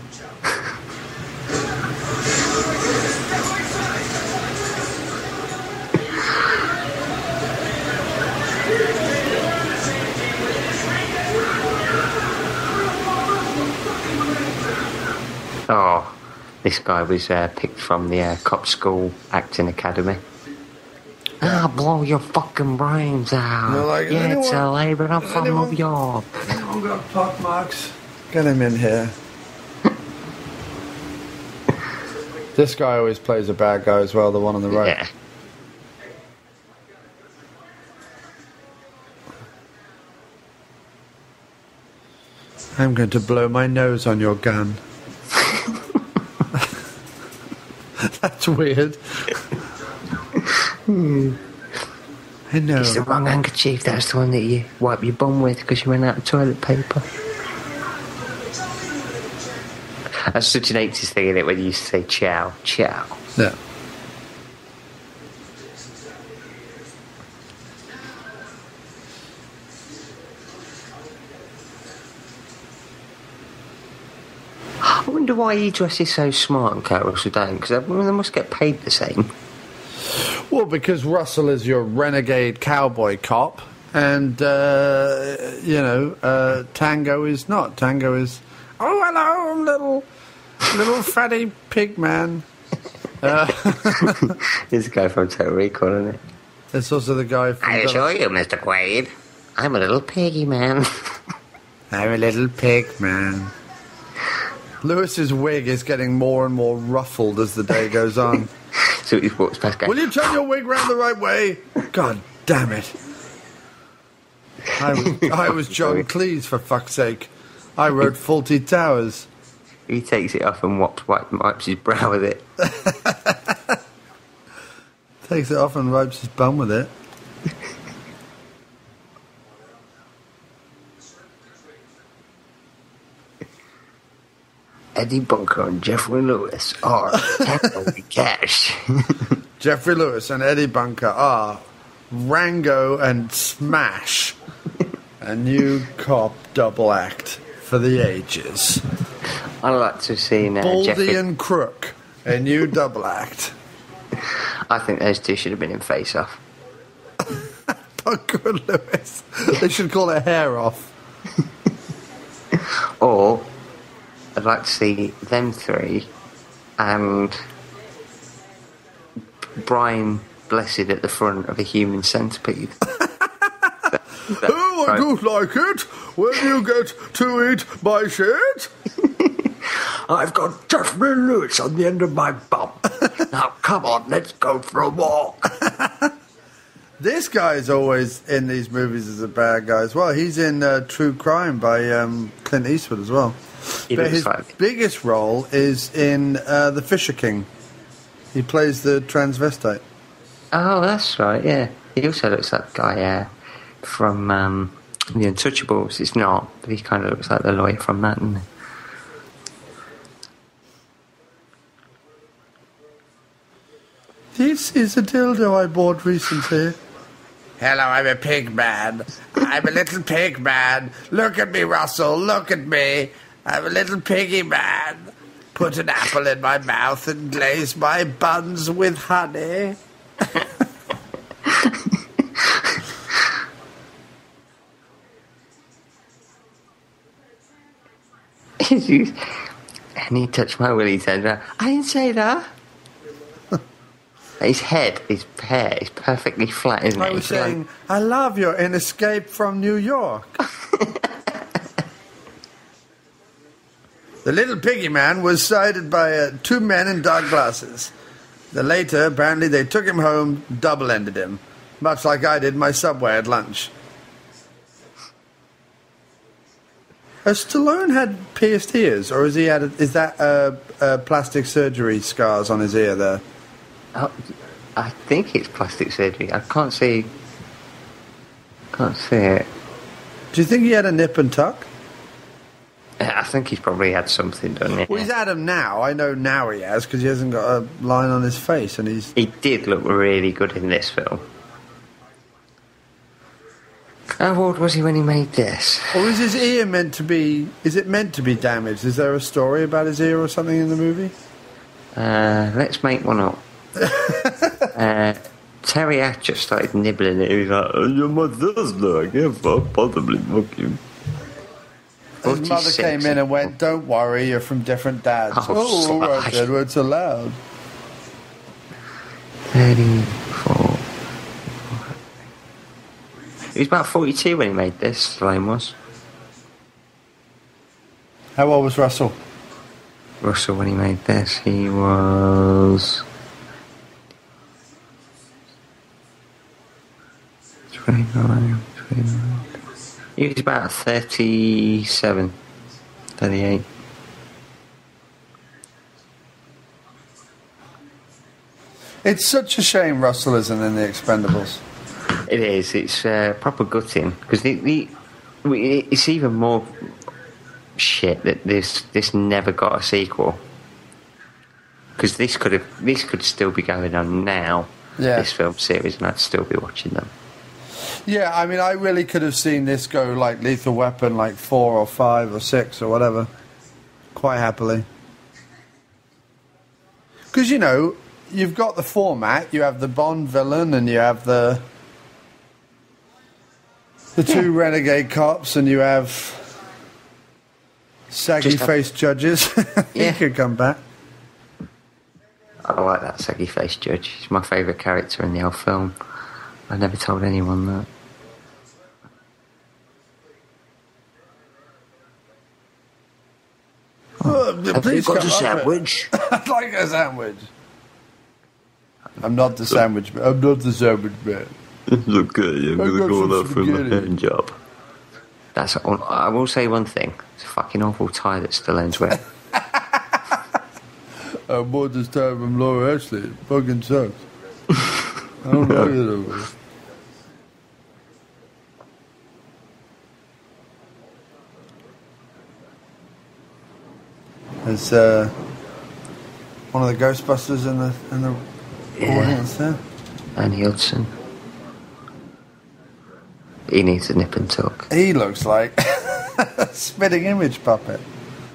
Oh, this guy was picked from the cop school acting academy. I'll blow your fucking brains out. Like, yeah, it's LA, but I'm from New York. Anyone got pock marks? Get him in here. This guy always plays a bad guy as well, the one on the right. Yeah. I'm going to blow my nose on your gun. That's weird. I know. It's the wrong handkerchief. That's the one that you wipe your bum with because you ran out of toilet paper. That's such an 80s thing, isn't it, when you used to say ciao, ciao. Yeah. I wonder why he dresses so smart and Kurt Russell don't, because they must get paid the same. Well, because Russell is your renegade cowboy cop, and, Tango is not. Tango is, oh, hello, little fatty pig man. There's a guy from Total Recall, isn't it? There's also the guy from... I assure you, Mr. Quaid, I'm a little piggy man. I'm a little pig man. Lewis's wig is getting more and more ruffled as the day goes on. So he walks past going, will you turn your wig round the right way? God damn it. I was John Cleese, for fuck's sake. I wrote Fawlty Towers. He takes it off and wipes his brow with it. Takes it off and wipes his bum with it. Eddie Bunker and Jeffrey Lewis are Tango and Cash. Jeffrey Lewis and Eddie Bunker are Rango and Smash. A new cop double act for the ages. I'd like to see Baldy Jeffrey and Crook, a new double act. I think those two should have been in Face Off. Bunker and Lewis. They should call it Hair Off. Or I'd like to see them three and Brian Blessed at the front of a human centipede. Oh, I do like it when you get to eat my shit. I've got Jeffrey Lewis on the end of my bum. Now, come on, let's go for a walk. This guy's always in these movies as a bad guy as well. He's in True Crime by Clint Eastwood as well. But his biggest role is in The Fisher King. He plays the transvestite. Oh, that's right, yeah. He also looks like the guy from The Untouchables. It's not, but he kind of looks like the lawyer from that, doesn't he? This is a dildo I bought recently. Hello, I'm a pig man. I'm a little pig man. Look at me, Russell, look at me. I'm a little piggy man. Put an apple in my mouth and glaze my buns with honey. And he touched my willy, turned around. I didn't say that. His hair is perfectly flat, isn't it? I was saying, I love you in Escape from New York. The little piggy man was sighted by two men in dark glasses. Later, apparently, they took him home, double-ended him, much like I did my Subway at lunch. Has Stallone had pierced ears, or is that plastic surgery scars on his ear there? Oh, I think it's plastic surgery. I can't see it. Do you think he had a nip and tuck? I think he's probably had something done. Yeah. Well, he's had them now. I know now he has, because he hasn't got a line on his face, and he's... He did look really good in this film. How old was he when he made this? Or is his ear meant to be... Is it meant to be damaged? Is there a story about his ear or something in the movie? Let's make one up. Terry Hatcher started nibbling it. He was like, oh, you're my sister. I can't possibly fuck you. His mother came in and went, don't worry, you're from different dads. Oh, all right, Edward's allowed. 34. He was about 42 when he made this, Stallone was. How old was Russell? Russell, when he made this, he was... 29. He was about 37, 38. It's such a shame Russell isn't in The Expendables. It is. It's proper gutting, because it's even more shit that this never got a sequel. Because this could still be going on now. Yeah. This film series, and I'd still be watching them. Yeah, I mean, I really could have seen this go like Lethal Weapon, like 4 or 5 or 6 or whatever. Quite happily. Because, you know, you've got the format. You have the Bond villain and you have the two renegade cops and you have saggy-faced judges. He could come back. I like that saggy-faced judge. He's my favourite character in the whole film. I never told anyone that. Please got a sandwich? I'd like a sandwich. I'm not the sandwich man. I'm not the sandwich man. It's okay. I'm going to go out for my hand job. I will say one thing. It's a fucking awful tie that Stallone's wearing. I bought this tie from Laura Ashley. It fucking sucks. I don't like it over. There's one of the Ghostbusters in the audience there. Annie Hudson. He needs a nip and tuck. He looks like a spitting image puppet.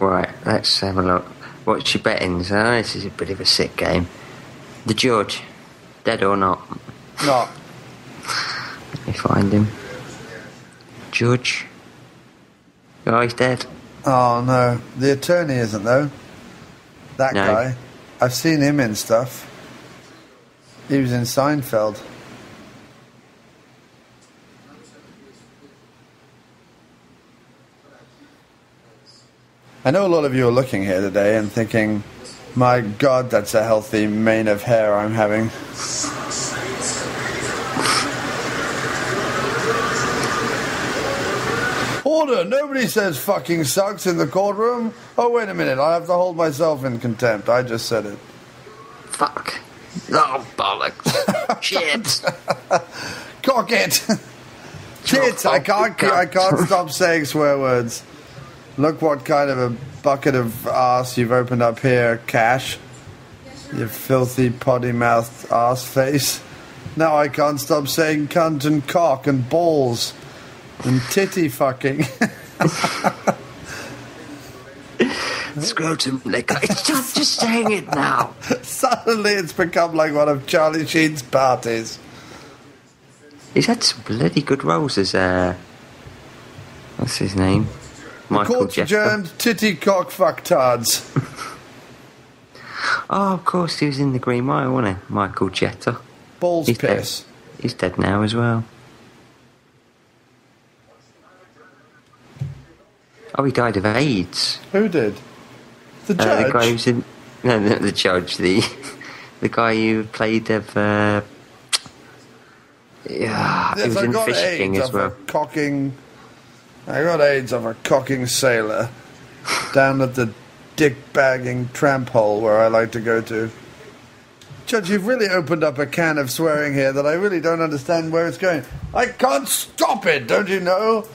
Right, let's have a look. What's your bettings? This is a bit of a sick game. The judge, dead or not? Not. Let me find him. Judge. Oh, he's dead. Oh no, the attorney isn't though. That guy. I've seen him in stuff. He was in Seinfeld. I know a lot of you are looking here today and thinking, my God, that's a healthy mane of hair I'm having. Order! Nobody says fucking sucks in the courtroom. Oh, wait a minute. I have to hold myself in contempt. I just said it. Fuck. Oh, bollocks. Shit. Cock it. Shit. I can't stop saying swear words. Look what kind of a bucket of arse you've opened up here, Cash. You filthy potty-mouthed arse face. Now I can't stop saying cunt and cock and balls and titty fucking. Scrotum liquor. Stop just saying it now. Suddenly it's become like one of Charlie Sheen's parties. He's had some bloody good roles as, what's his name? Michael Court's adjourned, titty cock fucktards. Oh, of course, he was in The Green Mile, wasn't he? Michael Jetta. Balls He's piss. Dead. He's dead now as well. Oh, he died of AIDS. Who did? The judge? The guy who's in... No, not the judge. The guy who played of... yeah, he was in Fish King as well. I got AIDS of a cocking sailor down at the dick-bagging tramp hole where I like to go to. Judge, you've really opened up a can of swearing here that I really don't understand where it's going. I can't stop it, don't you know?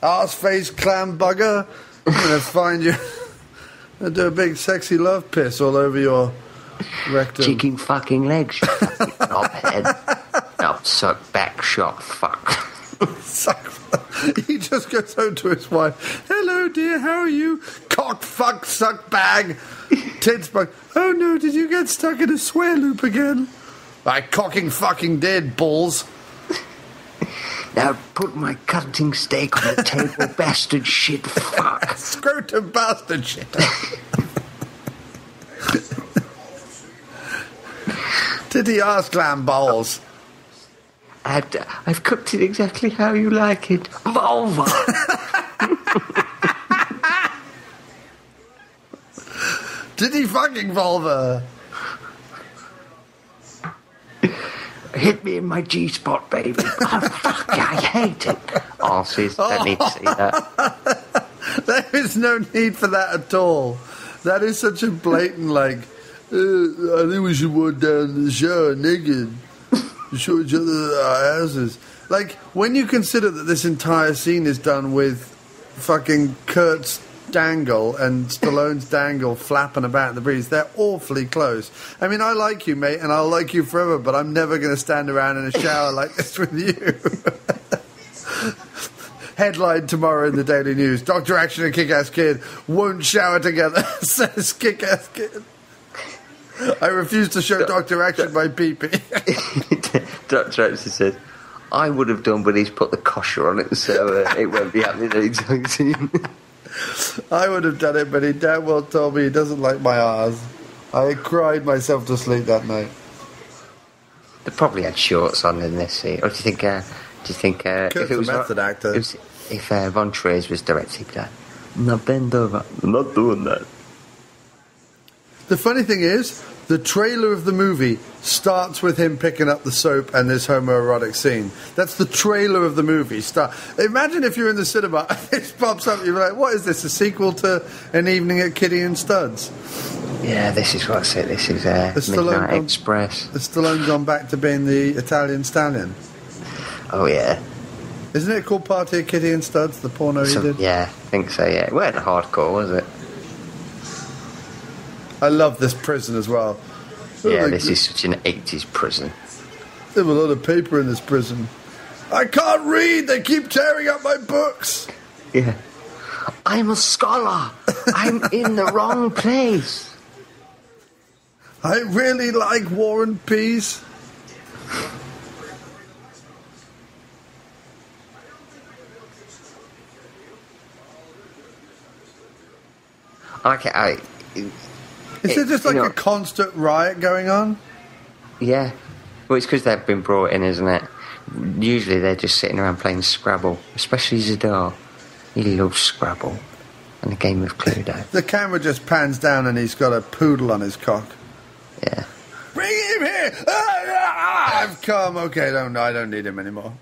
Arse-face clam bugger. I'm going to find you and do a big sexy love piss all over your rectum. Chicken fucking legs, you fucking knobhead. No, suck back shot, fuck. He just goes home to his wife. Hello, dear, how are you? Cock, fuck, suck, bag. Tits, bug. Oh, no, did you get stuck in a swear loop again? I cocking fucking did, balls. Now put my cutting steak on the table, bastard shit, fuck. Scrotum bastard shit. Titty arse clam balls. I've cooked it exactly how you like it. Vulva! Titty fucking vulva. Hit me in my G-spot, baby. Oh, fuck, I hate it. Arses, don't need to see that. There is no need for that at all. That is such a blatant, like, I think we should walk down the shower naked. Show each other our asses. Like, when you consider that this entire scene is done with fucking Kurt's dangle and Stallone's dangle flapping about in the breeze, they're awfully close. I mean, I like you, mate, and I'll like you forever, but I'm never going to stand around in a shower like this with you. Headline tomorrow in the Daily News: Dr. Action and Kick-Ass Kid won't shower together, says Kick-Ass Kid. I refuse to show Dr. Action my pee-pee. Dr. Action said, I would have done, but he's put the kosher on it, so it won't be happening anytime soon. I would have done it, but he damn well told me he doesn't like my arse. I cried myself to sleep that night. They probably had shorts on in this scene. Or do you think if it was a method actor, if Von Trier was directing that, now bend over, I'm not doing that. The funny thing is, the trailer of the movie starts with him picking up the soap and this homoerotic scene. That's the trailer of the movie. Imagine if you're in the cinema and this pops up, you're like, what is this, a sequel to An Evening at Kitty and Studs? Yeah, this is what's it. This is Midnight Express. Has Stallone gone back to being the Italian stallion? Oh, yeah. Isn't it called Party at Kitty and Studs, the porno he did? Yeah, I think so, yeah. It wasn't hardcore, was it? I love this prison as well. Yeah, this is such an 80s prison. There's a lot of paper in this prison. I can't read! They keep tearing up my books! Yeah. I'm a scholar! I'm in the wrong place! I really like War and Peace. Okay, Is there just like a constant riot going on? Yeah. Well, it's because they've been brought in, isn't it? Usually they're just sitting around playing Scrabble, especially Zadar. He loves Scrabble and a game of Cluedo. The camera just pans down and he's got a poodle on his cock. Yeah. Bring him here! I've come. Okay, I don't need him anymore.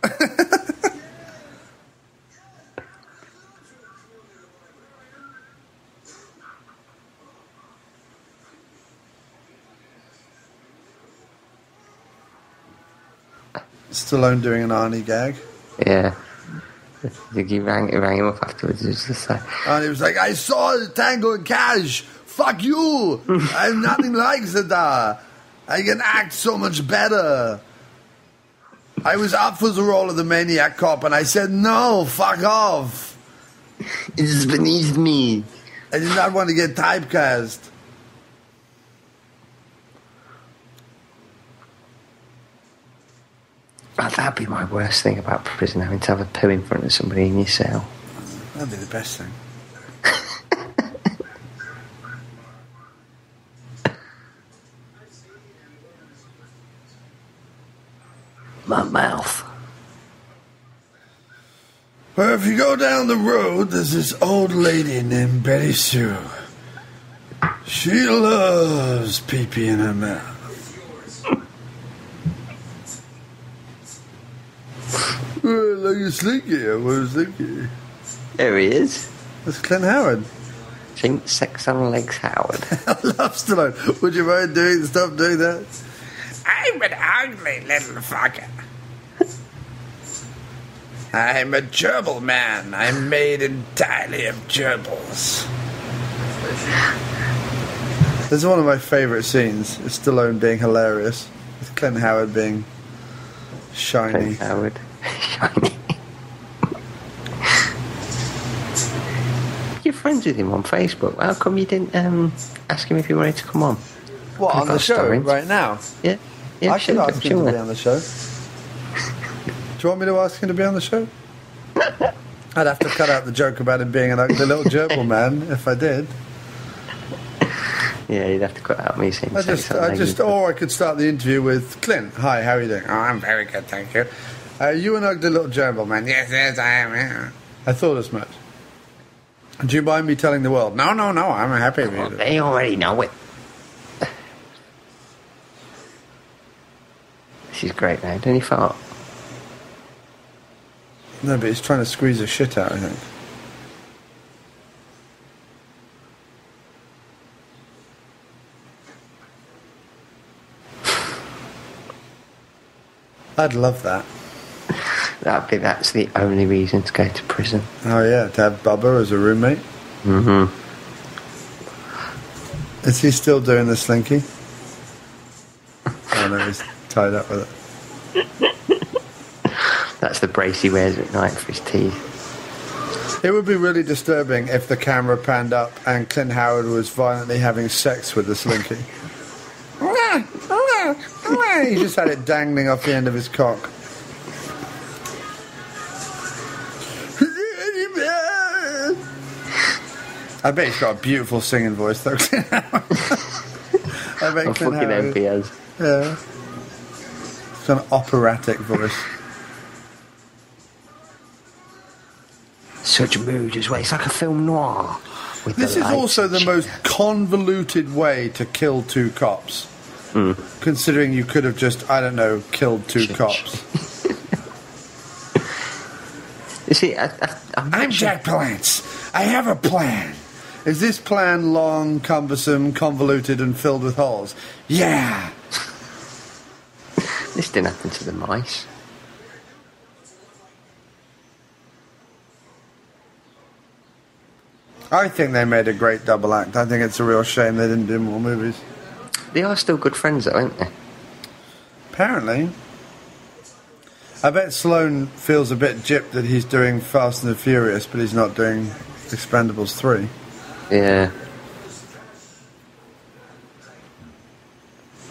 Stallone doing an Arnie gag. Yeah. I think he rang him up afterwards. And he was like, I saw Tango and Cash. Fuck you. I'm nothing like that. I can act so much better. I was up for the role of the maniac cop and I said, no, fuck off. It is beneath me. I did not want to get typecast. That'd be my worst thing about prison, having to have a poo in front of somebody in your cell. That'd be the best thing. My mouth. Well, if you go down the road, there's this old lady named Betty Sue. She loves pee-pee in her mouth. Well, like a slinky, I was thinking. There he is. That's Clint Howard. Think sex on legs, Howard. I love Stallone. Would you mind doing that? I'm an ugly little fucker. I'm a gerbil man. I'm made entirely of gerbils. This is one of my favourite scenes. It's Stallone being hilarious. With Clint Howard being shiny. Clint Howard. Shiny. You're friends with him on Facebook. How come you didn't ask him if he wanted to come on? What, on the show right now? Yeah. I should ask him to be on the show. Do you want me to ask him to be on the show? I'd have to cut out the joke about him being an ugly little gerbil man if I did. Yeah, you'd have to cut out me saying or I could start the interview with Clint. Hi, how are you doing? Oh, I'm very good, thank you. Are you an ugly little gerbil man? Yes, I am. Yeah. I thought as much. Do you mind me telling the world? No, I'm happy with you. They already know it. This is great now, don't you fart? No, but he's trying to squeeze the shit out, I think. I'd love that. That's the only reason to go to prison. Oh yeah, to have Bubba as a roommate. Mm-hmm. Is he still doing the slinky? Oh no, he's tied up with it. That's the brace he wears at night for his teeth. It would be really disturbing if the camera panned up and Clint Howard was violently having sex with the slinky. He just had it dangling off the end of his cock. I bet he's got a beautiful singing voice, though. I bet fucking MPS. Yeah. It's got an operatic voice. Such mood as well. It's like a film noir. This is also the most convoluted way to kill two cops. Considering you could have just, I don't know, killed two cops. You see, I'm Jack Palance. I have a plan. Is this plan long, cumbersome, convoluted, and filled with holes? Yeah. This didn't happen to the mice. I think they made a great double act. I think it's a real shame they didn't do more movies. They are still good friends, though, aren't they? Apparently. I bet Stallone feels a bit gypped that he's doing Fast and the Furious, but he's not doing Expendables 3. Yeah.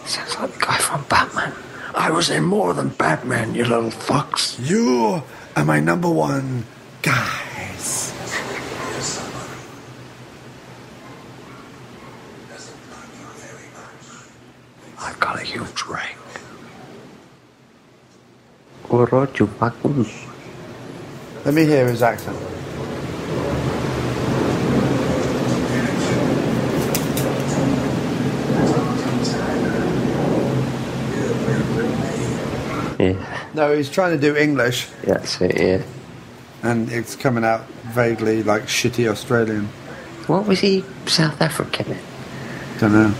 Sounds like the guy from Batman. I was in more than Batman, you little fucks. You are my number one guys. I've got a huge ring. Orochu Pakus. Let me hear his accent. Yeah. No, he's trying to do English. Yeah, that's it, yeah. And it's coming out vaguely like shitty Australian. What was he? South African? Don't know.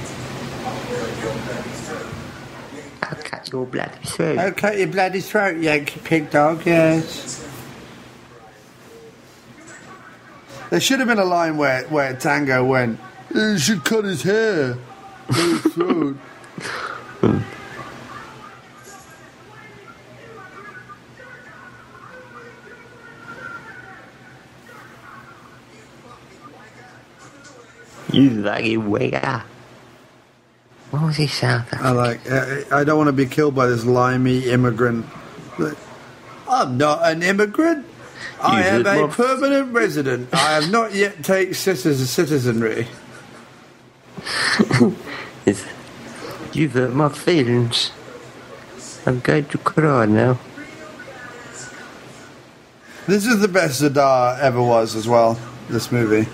I'll cut your bloody throat. I'll cut your bloody throat, you pig dog, yes. There should have been a line where Tango went, he should cut his hair. His throat. You lucky wigger. What was he, South African? I don't want to be killed by this limey immigrant. I'm not an immigrant. I am a permanent resident. I have not yet taken citizenry. You've hurt my feelings. I'm going to cry now. This is the best Zadar ever was as well, this movie.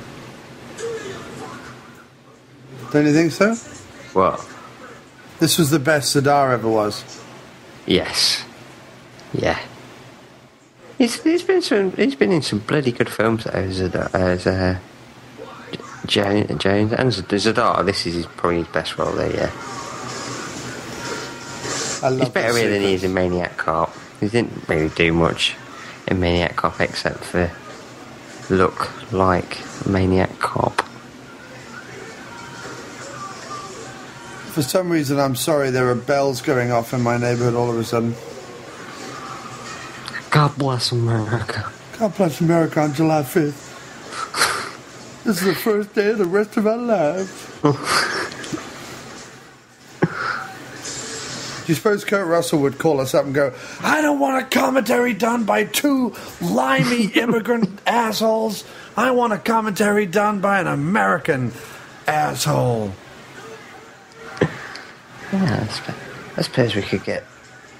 Don't you think so? What? This was the best Zadar ever was. Yes. Yeah. He's been in some bloody good films as Jones and Zadar. This is probably his best role there. Yeah. He's better here than he is in Maniac Cop. He didn't really do much in Maniac Cop except for look like Maniac Cop. For some reason, I'm sorry, there are bells going off in my neighbourhood all of a sudden. God bless America. God bless America on July 5th. This is the first day of the rest of our lives. Do you suppose Kurt Russell would call us up and go, I don't want a commentary done by two limey immigrant assholes. I want a commentary done by an American asshole. Yeah, I suppose we could get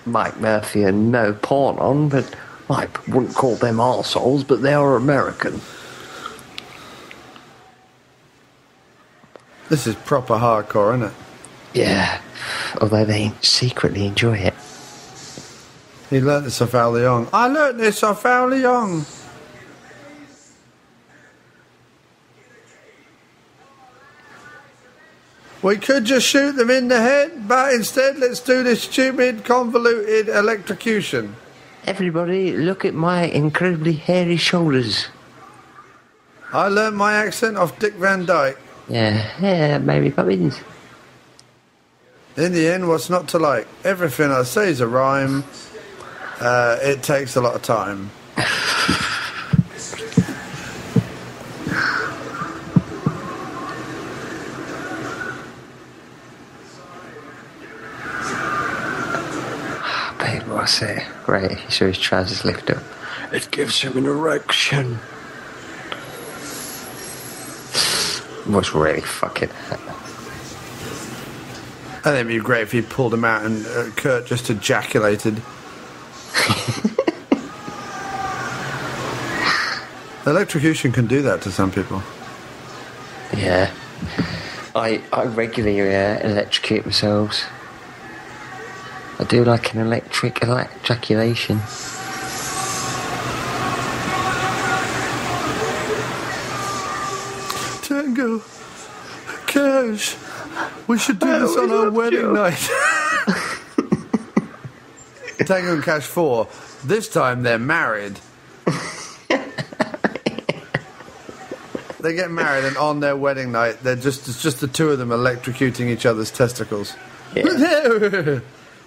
Mike Murphy and No Porn on, but I wouldn't call them arseholes, but they are American. This is proper hardcore, isn't it? Yeah, although they secretly enjoy it. He learnt this off Al Leong. I learnt this off Al Leong. We could just shoot them in the head, but instead let's do this stupid, convoluted electrocution. Everybody, look at my incredibly hairy shoulders. I learnt my accent off Dick Van Dyke. Yeah, maybe Poppins. In the end, what's not to like? Everything I say is a rhyme. It takes a lot of time. What's it? Right, so his trousers lift up. It gives him an erection. Was really fucking hurt. I think it'd be great if he pulled him out and Kurt just ejaculated. Electrocution can do that to some people. Yeah. I regularly electrocute myself. I do like an electric ejaculation. Tango Cash, we should do this on our wedding night. Tango and Cash 4. This time they're married. They get married, and on their wedding night, it's just the two of them electrocuting each other's testicles. Yeah.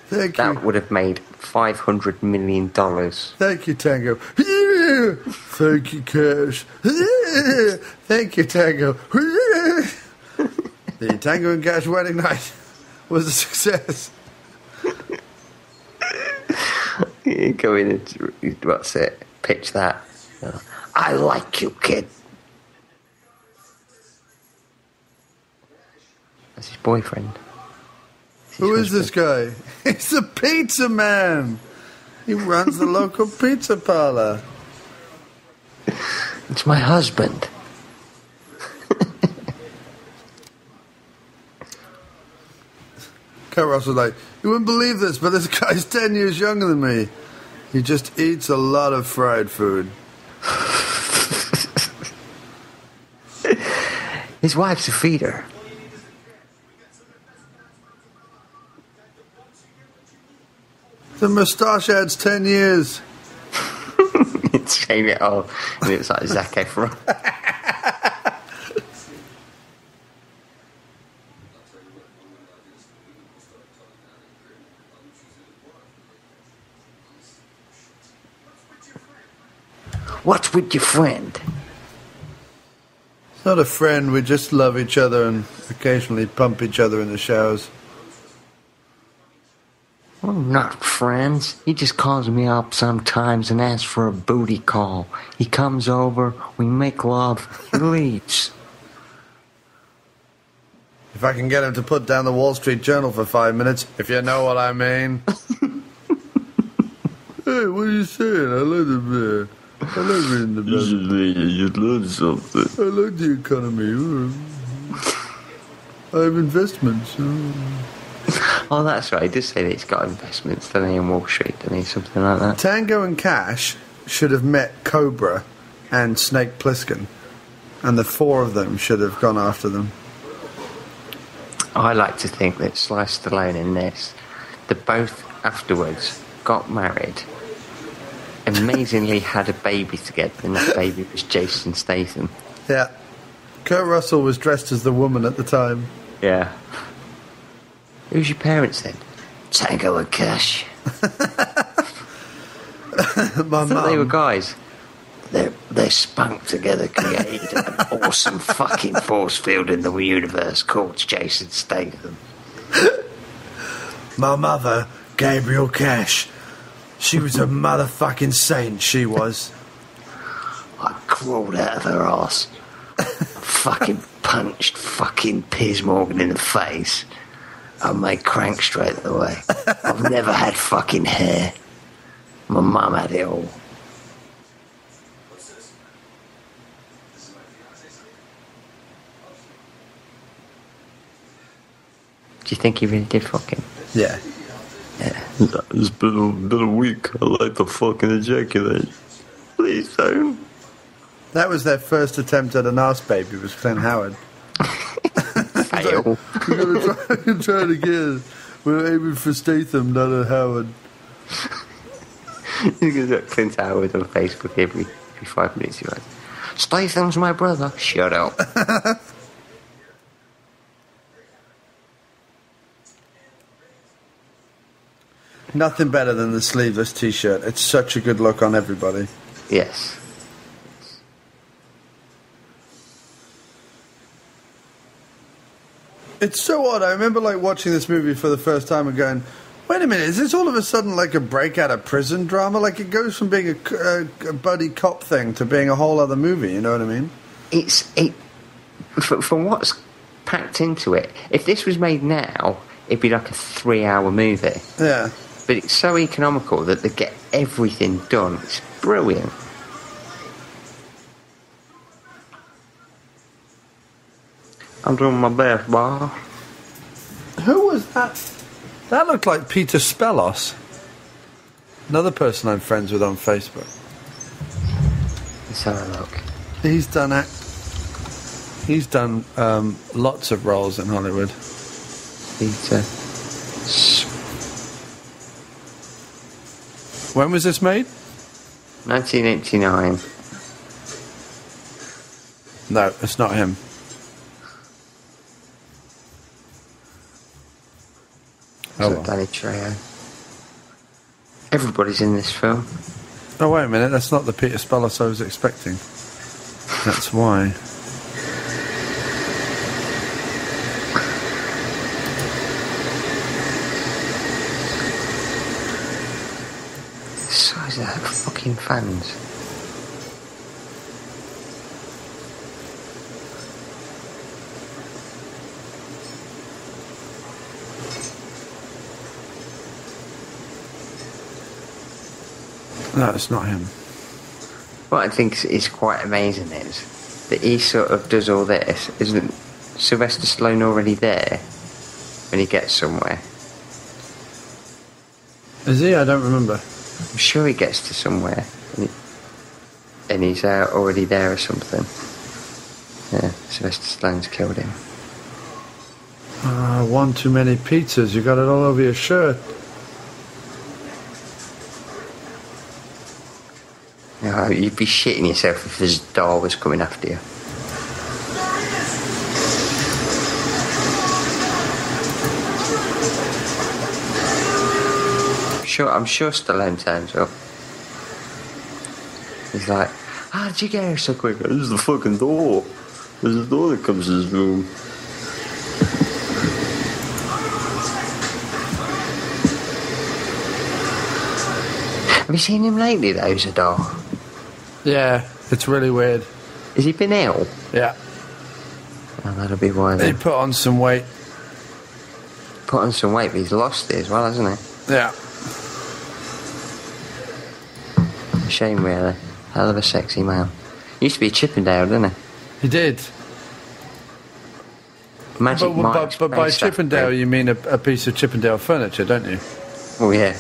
Thank you. That would have made $500 million. Thank you, Tango. Thank you, Cash. Thank you, Tango. The Tango and Cash wedding night was a success. You go in and, what's it? Pitch that. I like you, kid. That's his boyfriend. Who is this guy? He's the pizza man. He runs the local pizza parlor. It's my husband. Kurt Russell's like, you wouldn't believe this, but this guy's 10 years younger than me. He just eats a lot of fried food. His wife's a feeder. The moustache adds 10 years. It's shame it all. And it's like Zac Efron. What's with your friend? It's not a friend, we just love each other and occasionally pump each other in the showers. We're not friends. He just calls me up sometimes and asks for a booty call. He comes over, we make love, he leaves. If I can get him to put down the Wall Street Journal for 5 minutes, if you know what I mean. Hey, what are you saying? I love the beer. I love reading the Bible. You learn something. I like the economy. I have investments. Oh, that's right. He does say that he's got investments, doesn't he, in Wall Street, doesn't he? Something like that. Tango and Cash should have met Cobra and Snake Plissken, and the four of them should have gone after them. I like to think that Sly Stallone in this, they both afterwards got married, amazingly had a baby together, and that baby was Jason Statham. Yeah. Kurt Russell was dressed as the woman at the time. Yeah. Who's your parents then? Tango and Cash. My mum. They were guys. They're spunk together, created an awesome fucking force field in the universe called Jason Statham. My mother, Gabriel Cash. She was a motherfucking saint, she was. I crawled out of her ass. Fucking punched fucking Piers Morgan in the face. I made crank straight away. I've never had fucking hair. My mum had it all. Do you think he really did fuck him? Yeah. Yeah. It's been a week. I like to fucking ejaculate. Please don't. That was their first attempt at an arse baby, was Clint Howard. Fail. We're going to try it again. We're aiming for Statham, not at Howard. You can get Clint Howard on Facebook every 5 minutes. You're like, Statham's my brother. Shut up. Nothing better than the sleeveless t-shirt. It's such a good look on everybody. Yes. It's so odd. I remember like watching this movie for the first time and going, Wait a minute, is this all of a sudden like a break out of prison drama? Like it goes from being a buddy cop thing to being a whole other movie, you know what I mean? For what's packed into it, if this was made now, it'd be like a 3-hour movie. Yeah. But it's so economical that they get everything done. It's brilliant. I'm doing my best, boss. Who was that? That looked like Peter Spellos. Another person I'm friends with on Facebook. Let's have a look. He's done lots of roles in Hollywood. Peter. When was this made? 1989. No, it's not him. So Danny Trejo. Everybody's in this film. Oh, wait a minute. That's not the Peter Spellos I was expecting. That's why. The size of that fucking fans. No, it's not him. What I think is quite amazing is that he sort of does all this. Isn't Sylvester Stallone already there when he gets somewhere? Is he? I don't remember. I'm sure he gets to somewhere and he's already there or something. Yeah, Sylvester Stallone's killed him. One too many pizzas. You got it all over your shirt. Oh, you'd be shitting yourself if his door was coming after you. I'm sure Stallone turns up. He's like, how did you get here so quick? This is the fucking door. There's a door that comes to this room. Have you seen him lately, though, Zadar? Yeah, it's really weird. Has he been ill? Yeah. Oh, that'll be why then. He put on some weight. Put on some weight, but he's lost it as well, hasn't he? Yeah. Shame, really. Hell of a sexy man. Used to be a Chippendale, didn't he? He did. Magic Mike's but by based Chippendale, that you mean a piece of Chippendale furniture, don't you? Oh, yeah.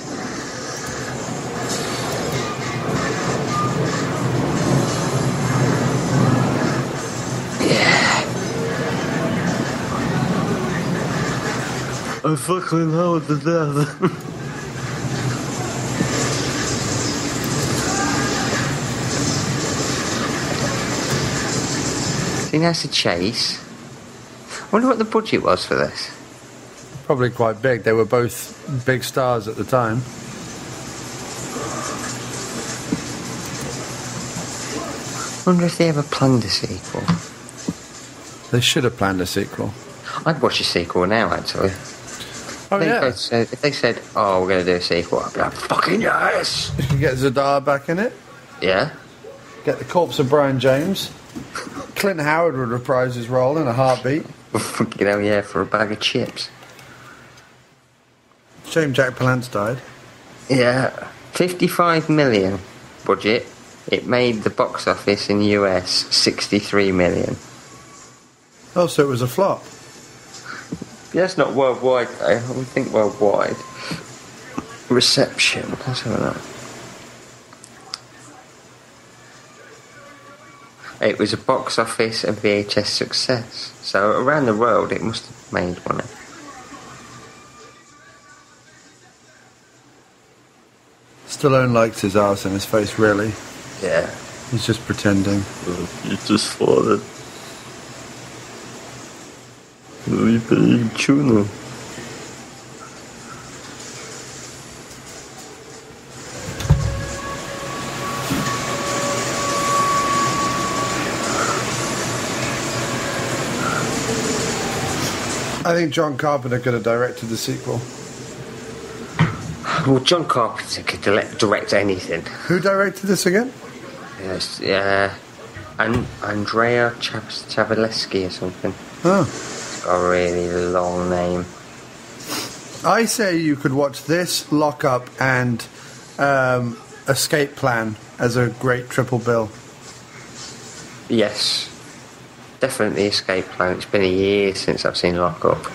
I fucking know to death. See, that's a chase. I wonder what the budget was for this. Probably quite big. They were both big stars at the time. Wonder if they ever planned a sequel. They should have planned a sequel. I'd watch a sequel now, actually. Oh, yeah. If they said, oh, we're going to do a sequel, I'd be like, fucking yes! You can get Zadar back in it. Yeah? Get the corpse of Brian James. Clint Howard would reprise his role in a heartbeat. Fucking hell, yeah, for a bag of chips. Shame Jack Palance died. Yeah. 55 million budget. It made the box office in the US 63 million. Oh, so it was a flop. Yeah, that's not worldwide, though. I would think worldwide. Reception. Let's have a look. It was a box office and VHS success. So around the world, it must have made money. Stallone likes his arse in his face, really. Yeah. He's just pretending. You just thought it. We've been eating tuna. I think John Carpenter could have directed the sequel. Well, John Carpenter could direct anything. Who directed this again? Yes, Andrea Chavaleski or something. Oh. It's got a really long name. I say you could watch this, Lock Up, and Escape Plan as a great triple bill. Yes. Definitely Escape Plan. It's been a year since I've seen Lock Up.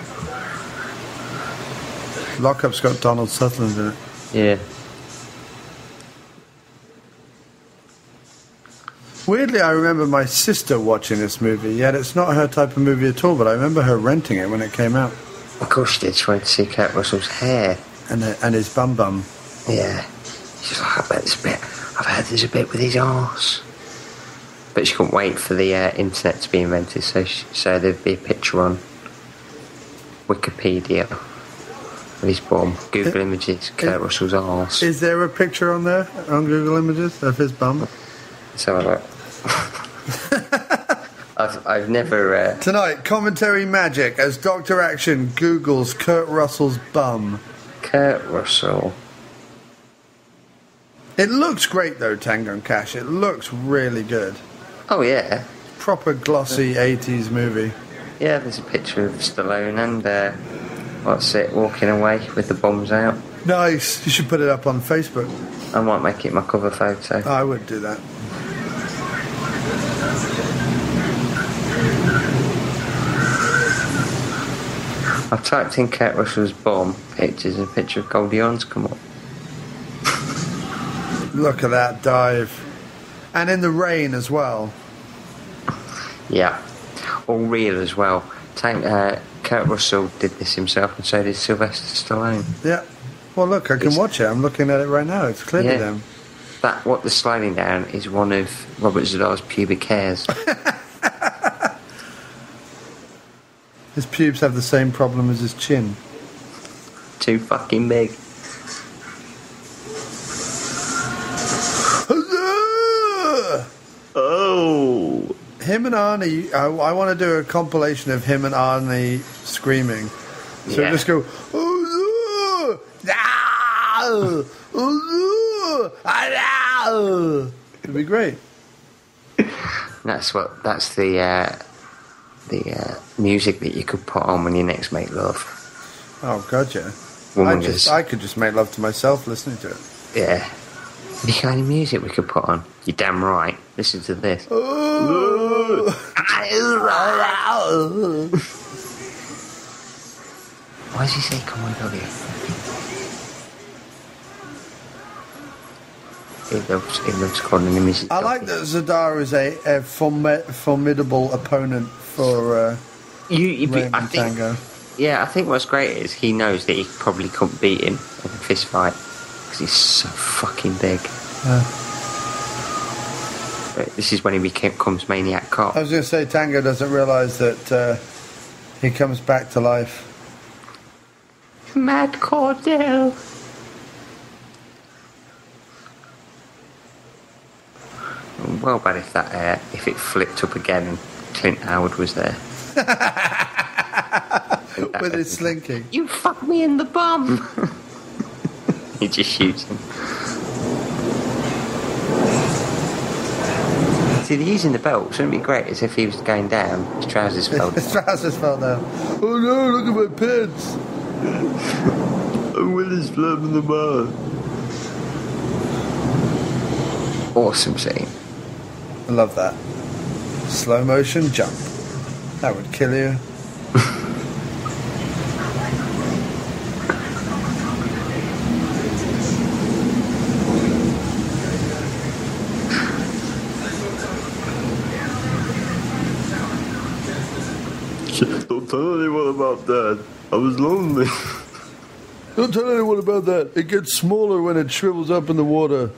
Lock Up's got Donald Sutherland in it. Yeah. Weirdly, I remember my sister watching this movie, yet it's not her type of movie at all, but I remember her renting it when it came out. Of course she did. She wanted to see Kurt Russell's hair. And his bum. Yeah. She's like, I've heard there's a bit with his arse. But she couldn't wait for the internet to be invented, so there'd be a picture on Wikipedia with his bum. Google Images, Kurt Russell's arse. Is there a picture on there, on Google Images, of his bum? Let's have a look. I've never... Tonight, commentary magic as Dr. Action Googles Kurt Russell's bum. Kurt Russell. It looks great though, Tango and Cash. It looks really good. Oh yeah. Proper glossy 80s movie. Yeah, there's a picture of Stallone and walking away with the bombs out. Nice. You should put it up on Facebook. I might make it my cover photo. I would do that. I've typed in Kurt Russell's bomb pictures and a picture of Goldie Hawn's come up. Look at that dive. And in the rain as well. Yeah. All real as well. Kurt Russell did this himself and so did Sylvester Stallone. Yeah. Well, look, I can watch it. I'm looking at it right now. It's clearly them. What they're sliding down is one of Robert Z'Dar's pubic hairs. His pubes have the same problem as his chin. Too fucking big. Oh! Him and Arnie, I want to do a compilation of him and Arnie screaming. So just go, it'd be great. That's the music that you could put on when you next make love. Oh god, yeah. I could just make love to myself listening to it. Yeah. The kind of music we could put on. You're damn right. Listen to this. Why does he say come on doggy? He loves calling him his I like that Z'Dar is a formidable opponent for Raymond Tango. Yeah, I think what's great is he knows that he probably couldn't beat him in a fist fight because he's so fucking big. But this is when he becomes Maniac Cop. I was going to say Tango doesn't realise that he comes back to life. Mad Cordell. Well, but if it flipped up again and Clint Howard was there. With his slinking. You fucked me in the bum. He just shoots him. See, they're using the belt. Wouldn't it be great as if he was going down, his trousers fell down. His trousers fell down. Oh no, look at my pants. I'm Willis slapping the bar. Awesome scene. I love that. Slow motion jump. That would kill you. Don't tell anyone about that. I was lonely. Don't tell anyone about that. It gets smaller when it shrivels up in the water.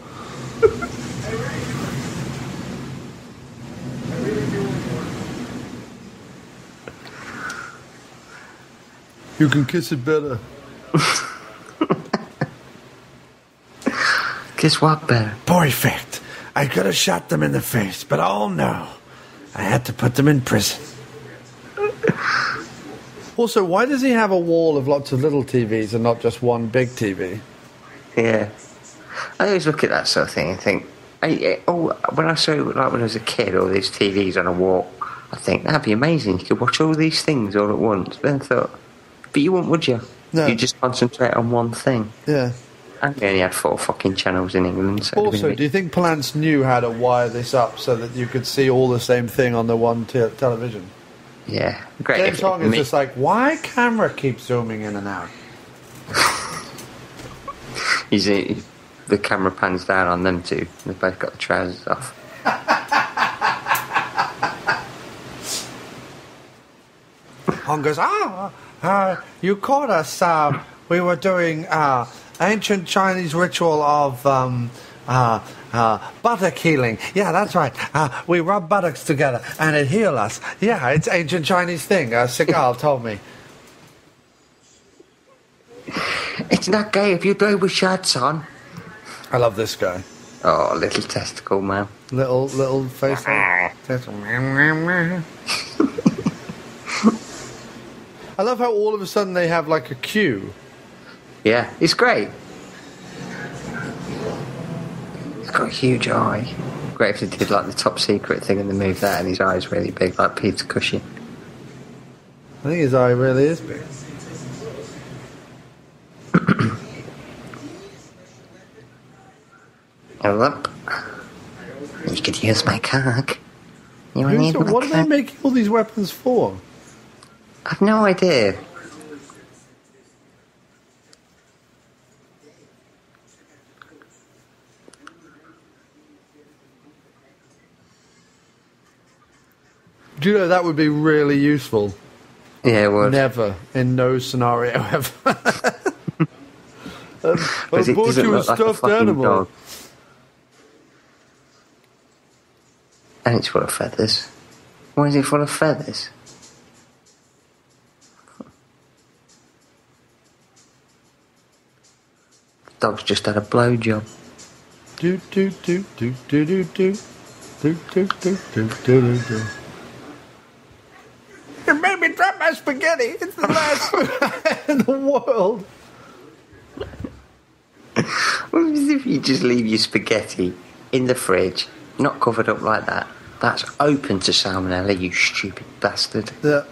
You can kiss it better. Kiss what better? Perfect. I could have shot them in the face, but oh no. I had to put them in prison. Also, why does he have a wall of lots of little TVs and not just one big TV? Yeah. I always look at that sort of thing and think, when I saw, like when I was a kid, all these TVs on a wall, I think that'd be amazing. You could watch all these things all at once. Then I thought, but you wouldn't, would you? No. You just concentrate on one thing. Yeah. And we only had 4 fucking channels in England. So Also, do you think Palance knew how to wire this up so that you could see all the same thing on the one television? Yeah. Great. James Hong is just like, why camera keeps zooming in and out? The camera pans down on them two. They've both got the trousers off. Hong goes, you caught us. We were doing ancient Chinese ritual of buttock healing. Yeah, that's right. We rub buttocks together and it heals us. Yeah, it's ancient Chinese thing. Seagal told me. It's not gay if you do it with shirts on. I love this guy. Oh, little testicle man. Little face. I love how all of a sudden they have like a queue. Yeah, it's great. He's got a huge eye. Great if they did like the Top Secret thing and they moved that and his eye's really big like Peter Cushing. I think his eye really is big. Up. You could use my cock. What are they making all these weapons for? I've no idea. Do you know that would be really useful? Yeah, it would. Never, in no scenario ever. I bought you a stuffed animal. Dog. And it's full of feathers. Why is it full of feathers? The dog's just had a blowjob. Do do do do do do do do do do do do do. You made me drop my spaghetti. It's the last food in the world. What if you just leave your spaghetti in the fridge, not covered up like that? That's open to salmonella, you stupid bastard. Yeah.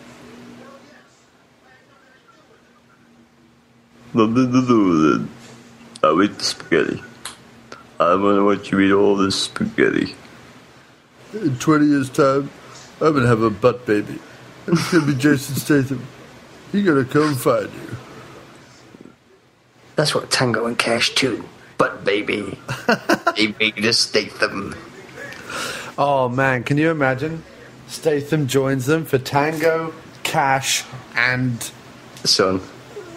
Nothing to do with it. I eat the spaghetti. I'm gonna want you eat all this spaghetti. In 20 years' time, I'm gonna have a butt baby. And it's gonna be Jason Statham. He's gonna come find you. That's what Tango and Cash too. Butt baby. They made us Statham. Oh man, can you imagine? Statham joins them for Tango, Cash, and... Son.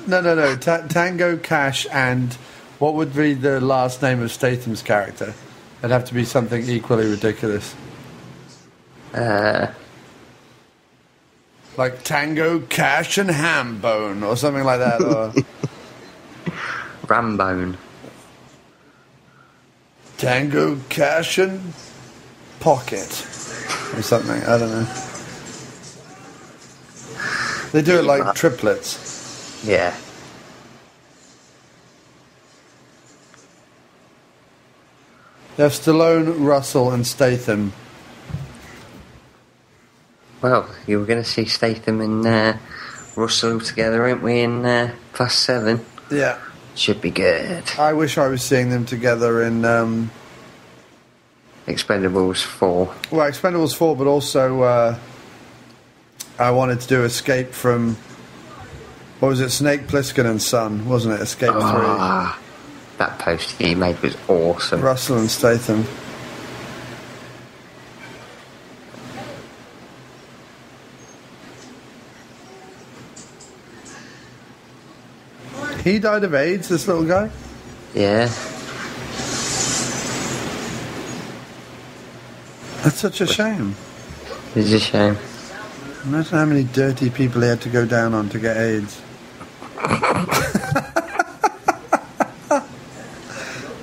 No. Tango, Cash, and... What would be the last name of Statham's character? It'd have to be something equally ridiculous. Like Tango, Cash, and Hambone, or something like that. Or Rambone. Tango, Cash, and Pocket. Or something, I don't know. They do it like triplets. Yeah. They have Stallone, Russell, and Statham. Well, you were going to see Statham and Russell together, aren't we, in Fast 7? Yeah. Should be good. I wish I was seeing them together in... Expendables 4. Well, Expendables 4, but also I wanted to do Escape from... What was it? Snake Plissken and Son, wasn't it? Escape 3. That post he made was awesome. Russell and Statham. He died of AIDS, this little guy? Yeah. That's such a shame. It's a shame. Imagine how many dirty people he had to go down on to get AIDS.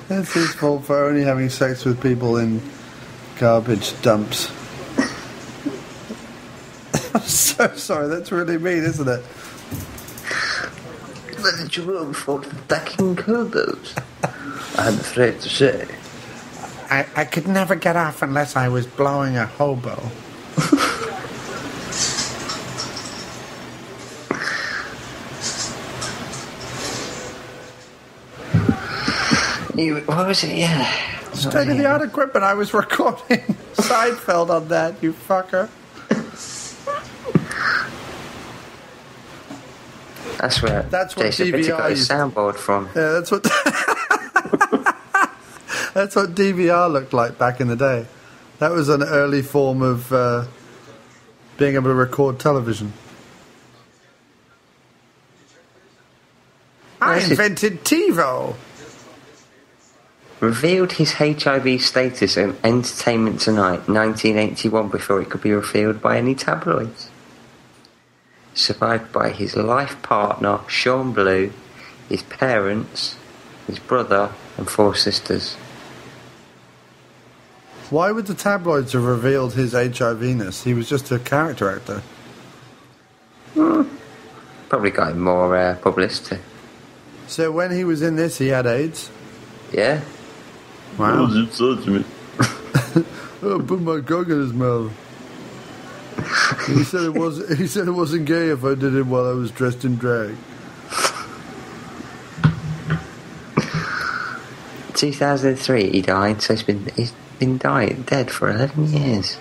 That's his fault for only having sex with people in garbage dumps. I'm so sorry, that's really mean, isn't it? But it's your own fault for backing cobos. I'm afraid to say. I could never get off unless I was blowing a hobo. What was it? Yeah. State-of-the-art equipment. I was recording Seinfeld on that, you fucker. That's where Jason DVR Bitter got his soundboard from. Yeah, that's what. That's what DVR looked like back in the day. That was an early form of being able to record television. I invented TiVo. Revealed his HIV status in Entertainment Tonight, 1981, before it could be revealed by any tabloids. Survived by his life partner, Sean Blue, his parents, his brother, and 4 sisters. Why would the tabloids have revealed his HIV-ness? He was just a character actor. Probably got him more publicity. So when he was in this, he had AIDS? Yeah. Wow. Oh, you touch me. Oh, put my cock in his mouth. He said it wasn't gay if I did it while I was dressed in drag. 2003 he died, so he's been dead for 11 years.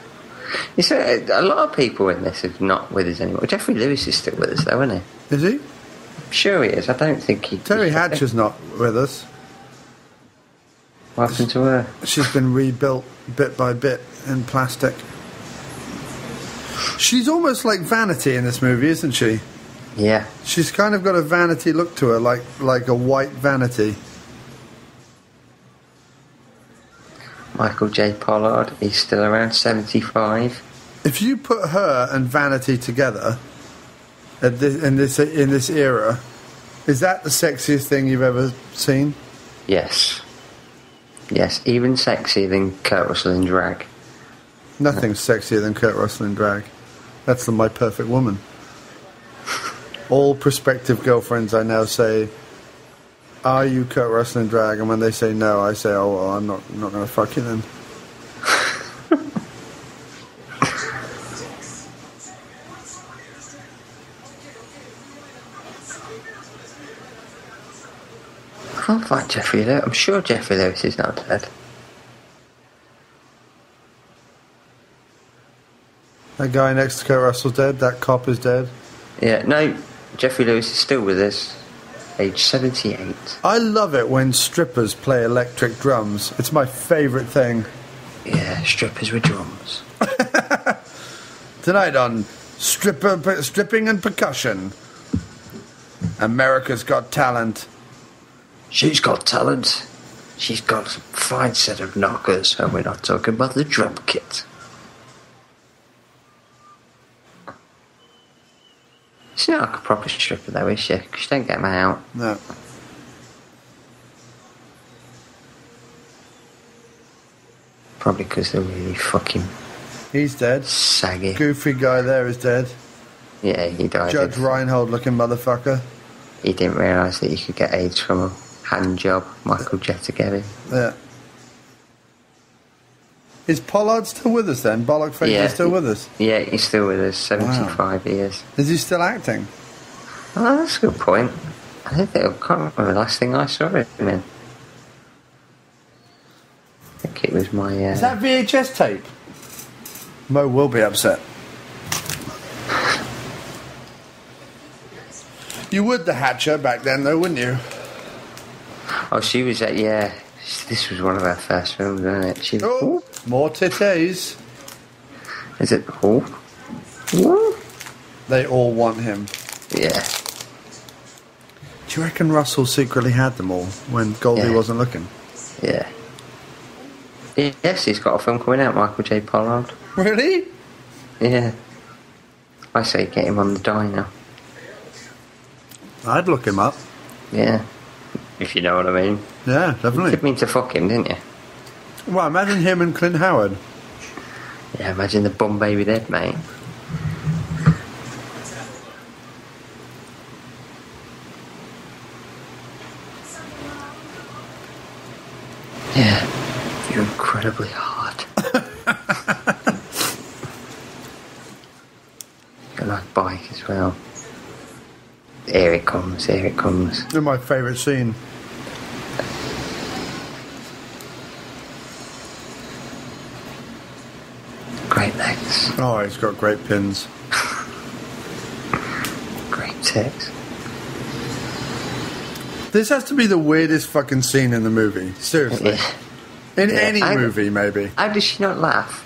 It's a lot of people in this are not with us anymore. Jeffrey Lewis is still with us though, isn't he? Is he? I'm sure he is. I don't think he... Terry Hatcher's not with us. What happened to her? She's been rebuilt bit by bit in plastic. She's almost like Vanity in this movie, isn't she? Yeah. She's kind of got a Vanity look to her, like a white Vanity. Michael J. Pollard, he's still around 75. If you put her and Vanity together in this era, is that the sexiest thing you've ever seen? Yes. Yes, even sexier than Kurt Russell in drag. Nothing's sexier than Kurt Russell in drag. That's My Perfect Woman. All prospective girlfriends I now say, "Are you Kurt Russell in drag?" And when they say no, I say, "Oh, well, I'm not going to fuck you then." I can't find Jeffrey Lewis. I'm sure Jeffrey Lewis is not dead. That guy next to Kurt Russell's dead. That cop is dead. Yeah, no, Jeffrey Lewis is still with us. Age 78. I love it when strippers play electric drums. It's my favourite thing. Yeah, strippers with drums. Tonight on Stripping and Percussion, America's Got Talent. She's got talent. She's got a fine set of knockers, and we're not talking about the drum kit. She's not like a proper stripper though, is she? She don't get them out. No. Probably because they're really fucking He's dead. saggy. Goofy guy there is dead. Yeah, he died. Judge Reinhold looking motherfucker. He didn't realise that you could get AIDS from a hand job. Michael Jetta gave him. Yeah. Is Pollard still with us then? Bollock Face is still with us? Yeah, he's still with us. 75 years. Is he still acting? Oh, that's a good point. I can't remember the last thing I saw him in. I think it was my... Is that VHS tape? Mo will be upset. You would the Hatcher back then though, wouldn't you? Oh, she was at... Yeah. This was one of her first films, wasn't it? She... Oh, more titties. Is it... Oh. They all want him. Yeah. Do you reckon Russell secretly had them all when Goldie wasn't looking? Yeah. Yes, he's got a film coming out, Michael J. Pollard. Really? Yeah. I say get him on the diner. I'd look him up. Yeah. If you know what I mean. Yeah, definitely. You didn't mean to fuck him, didn't you? Well, imagine him and Clint Howard. Yeah, imagine the bum baby dead, mate. Yeah. You're incredibly hot. Got a nice bike as well. Here it comes, here it comes. This is my favourite scene. Great legs. Oh, he's got great pins. Great tits. This has to be the weirdest fucking scene in the movie. Seriously. Yeah. In any movie, maybe. How does she not laugh?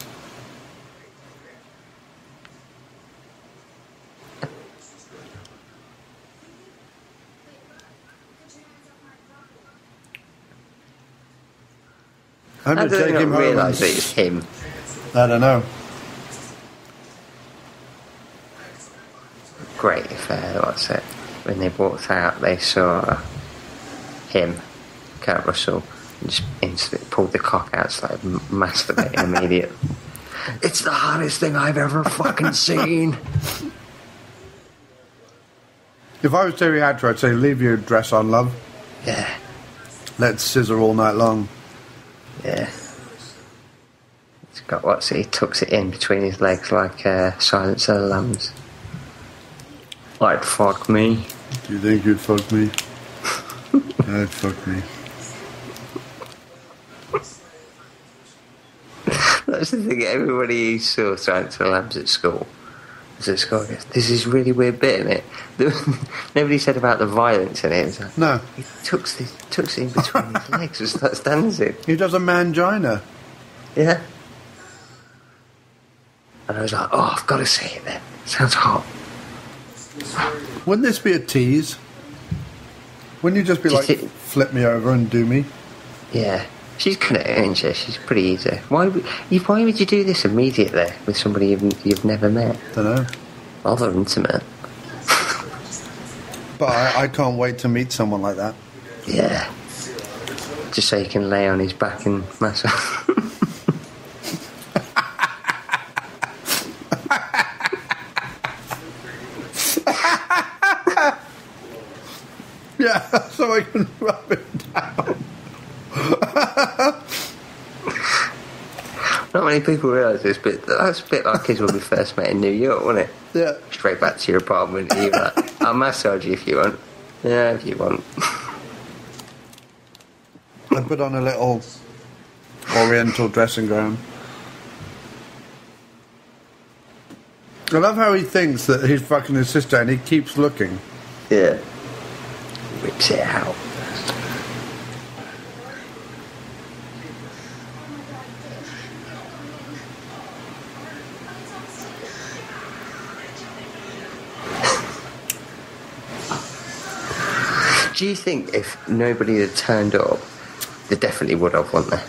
I'm How going to do they take not him home. realise that it's him? I don't know. Great if, what's it? When they walked out, they saw him, Kurt Russell, and just instantly pulled the cock out, started masturbating immediately. It's the hottest thing I've ever fucking seen. If I was Terry Hatcher, I'd say leave your dress on, love. Yeah. Let's scissor all night long. Yeah. It's got what's it? He tucks it in between his legs like Silence of the Lambs. Like, fuck me. Do you think you'd fuck me? I'd fuck me. That's the thing, everybody saw Silence of the Lambs at school. Goes, this is really weird bit in it. Nobody said about the violence in it. It's like, No. He tucks it in between his legs and starts dancing. He does a mangina. Yeah. And I was like, oh, I've got to see it then. Sounds hot. Wouldn't this be a tease? Wouldn't you just be like, flip me over and do me? Yeah. She's good at it, isn't she? She's pretty easy. Why would you do this immediately with somebody you've never met? Don't know. Rather intimate. But I can't wait to meet someone like that. Yeah. Just so you can lay on his back and massage. Yeah, so I can rub it down. Not many people realise this, but that's a bit like kids when we first met in New York, wasn't it? Yeah. Straight back to your apartment, and you're like, I'll massage you if you want. Yeah, if you want. I put on a little oriental dressing gown. I love how he thinks that he's fucking his sister and he keeps looking. Yeah. Rips it out. Do you think if nobody had turned up, they definitely would have, wouldn't they?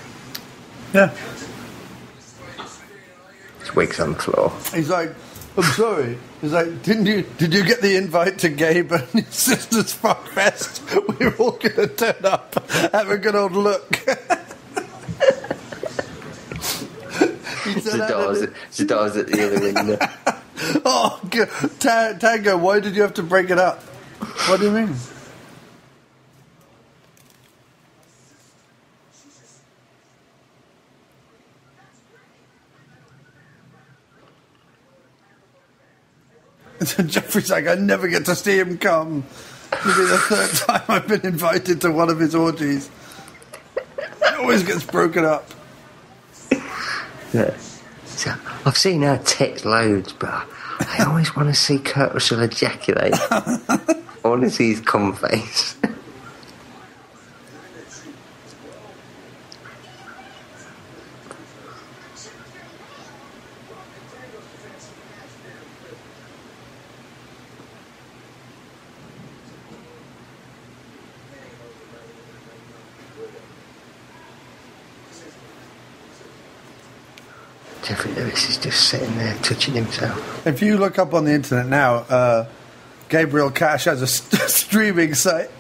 Yeah. His wig's on the floor. He's like, I'm sorry. He's like, did you get the invite to Gabe and his sister's fuck fest? We were all going to turn up, have a good old look. The door's at the other window. Oh, Tango, why did you have to break it up? What do you mean? Jeffrey's like, I never get to see him come. It'll be the third time I've been invited to one of his orgies. It always gets broken up. Yeah. So, I've seen her tits loads, but I always want to see Kurt Russell ejaculate. I want to see his cum face. Jeffrey Lewis is just sitting there touching himself. If you look up on the internet now, Gabriel Cash has a streaming site.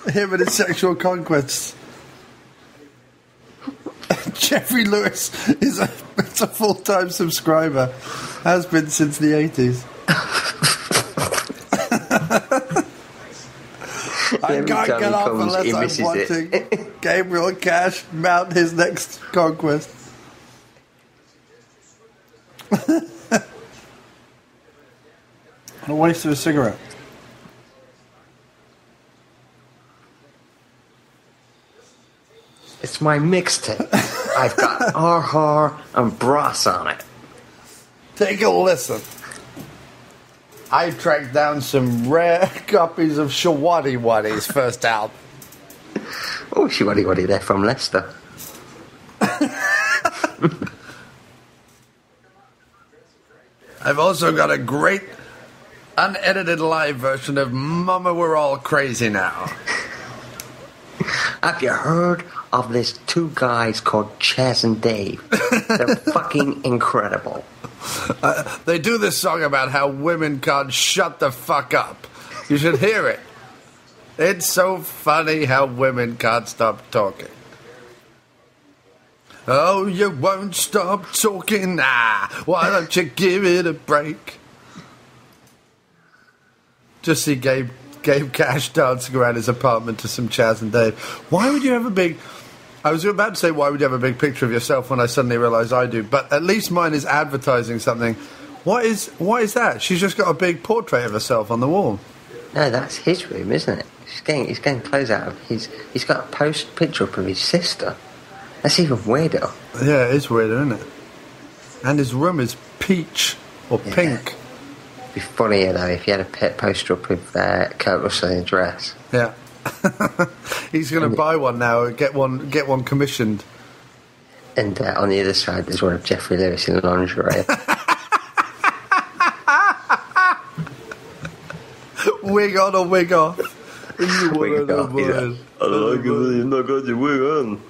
Him and his sexual conquests. Jeffrey Lewis is a full-time subscriber. Has been since the 80s. I can't get off unless I'm wanting. Gabriel Cash mount his next conquest. What a waste of a cigarette. It's my mixtape. I've got Har and Brass on it. Take a listen. I tracked down some rare copies of Shawadi Wadi's first album. Oh, Shawadi Wadi, they're from Leicester. I've also got a great unedited live version of Mama We're All Crazy Now. Have you heard of these two guys called Chaz and Dave? They're fucking incredible. They do this song about how women can't shut the fuck up. You should hear it. It's so funny how women can't stop talking. Oh, you won't stop talking? Why don't you give it a break? Just see Gabe Cash dancing around his apartment to some Chaz and Dave. Why would you have a big... I was about to say, why would you have a big picture of yourself when I suddenly realised I do? But at least mine is advertising something. What is that? She's just got a big portrait of herself on the wall. No, that's his room, isn't it? He's getting clothes out of his... He's got a picture up of his sister. That's even weirder. Yeah, it is weirder, isn't it? And his room is peach or pink. It'd be funnier, though, if he had a pet poster up with Kurt Russell in a dress. Yeah. He's going to buy one now and get one commissioned. And on the other side, there's one of Jeffrey Lewis in lingerie. Wig on or wig off? Wig off, yeah. I like it when you've not got your wig on.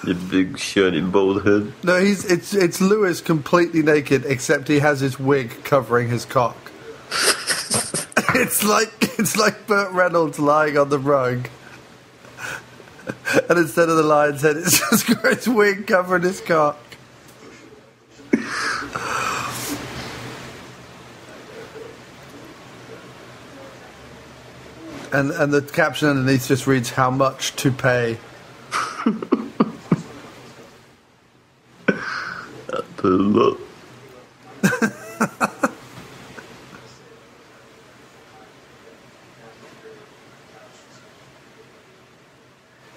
You big, shiny, bald head. No, it's Lewis completely naked, except he has his wig covering his cock. It's like Burt Reynolds lying on the rug, and instead of the lion's head, it's just got his wig covering his cock. And the caption underneath just reads, "How much to pay?" Look.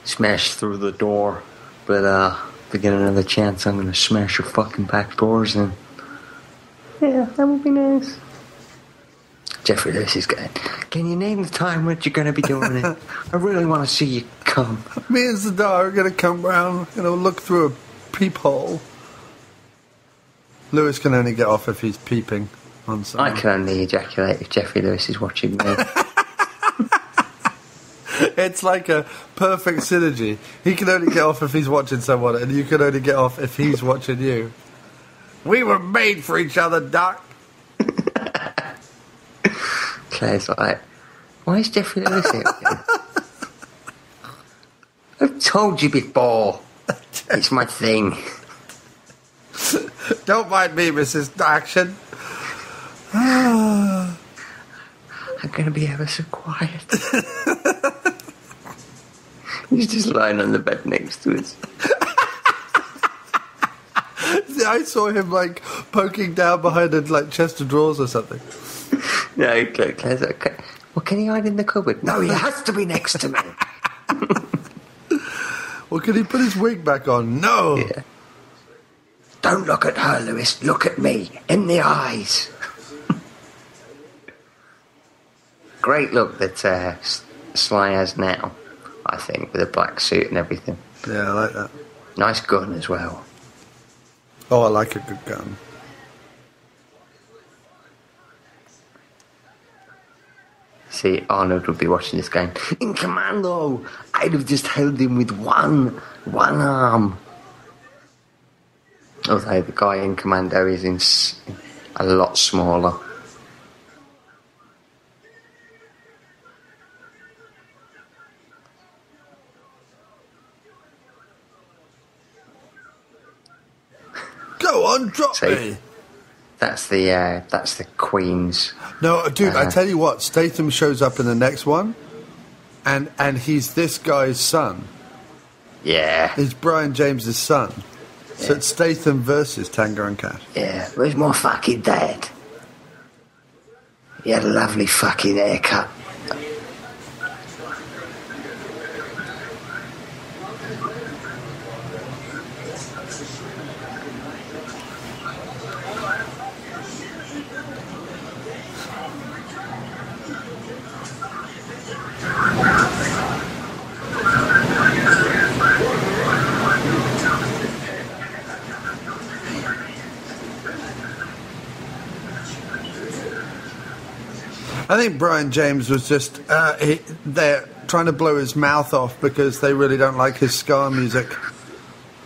Smash through the door, but if I get another chance, I'm gonna smash your fucking back doors in. Yeah, that would be nice. Jeffrey Lewis is going, can you name the time when you're gonna be doing it? I really want to see you come. Me and Zadar are gonna come round, look through a peephole. Lewis can only get off if he's peeping on someone. I can only ejaculate if Jeffrey Lewis is watching me. It's like a perfect synergy. He can only get off if he's watching someone, and you can only get off if he's watching you. We were made for each other, Doc. Claire's like, why is Jeffrey Lewis here again? I've told you before. It's my thing. Don't mind me, Mrs. Action. I'm going to be ever so quiet. He's just lying on the bed next to us. I saw him, poking down behind a, chest of drawers or something. No, Claire's okay. Well, can he hide in the cupboard? No, he has to be next to me. Well, can he put his wig back on? No. Yeah. Don't look at her, Lewis. Look at me. In the eyes. Great look that Sly has now, I think, with a black suit and everything. Yeah, I like that. Nice gun as well. Oh, I like a good gun. See, Arnold would be watching this game. In Commando, I'd have just held him with one arm. Although the guy in Commando is a lot smaller. Go on, drop me. That's the Queen's. No, dude, I tell you what, Statham shows up in the next one, and he's this guy's son. Yeah. He's Brian James's son. So it's Statham versus Tango and Cash. Yeah. Where's my fucking dad? He had a lovely fucking haircut. I think Brian James was just they're trying to blow his mouth off because they really don't like his ska music.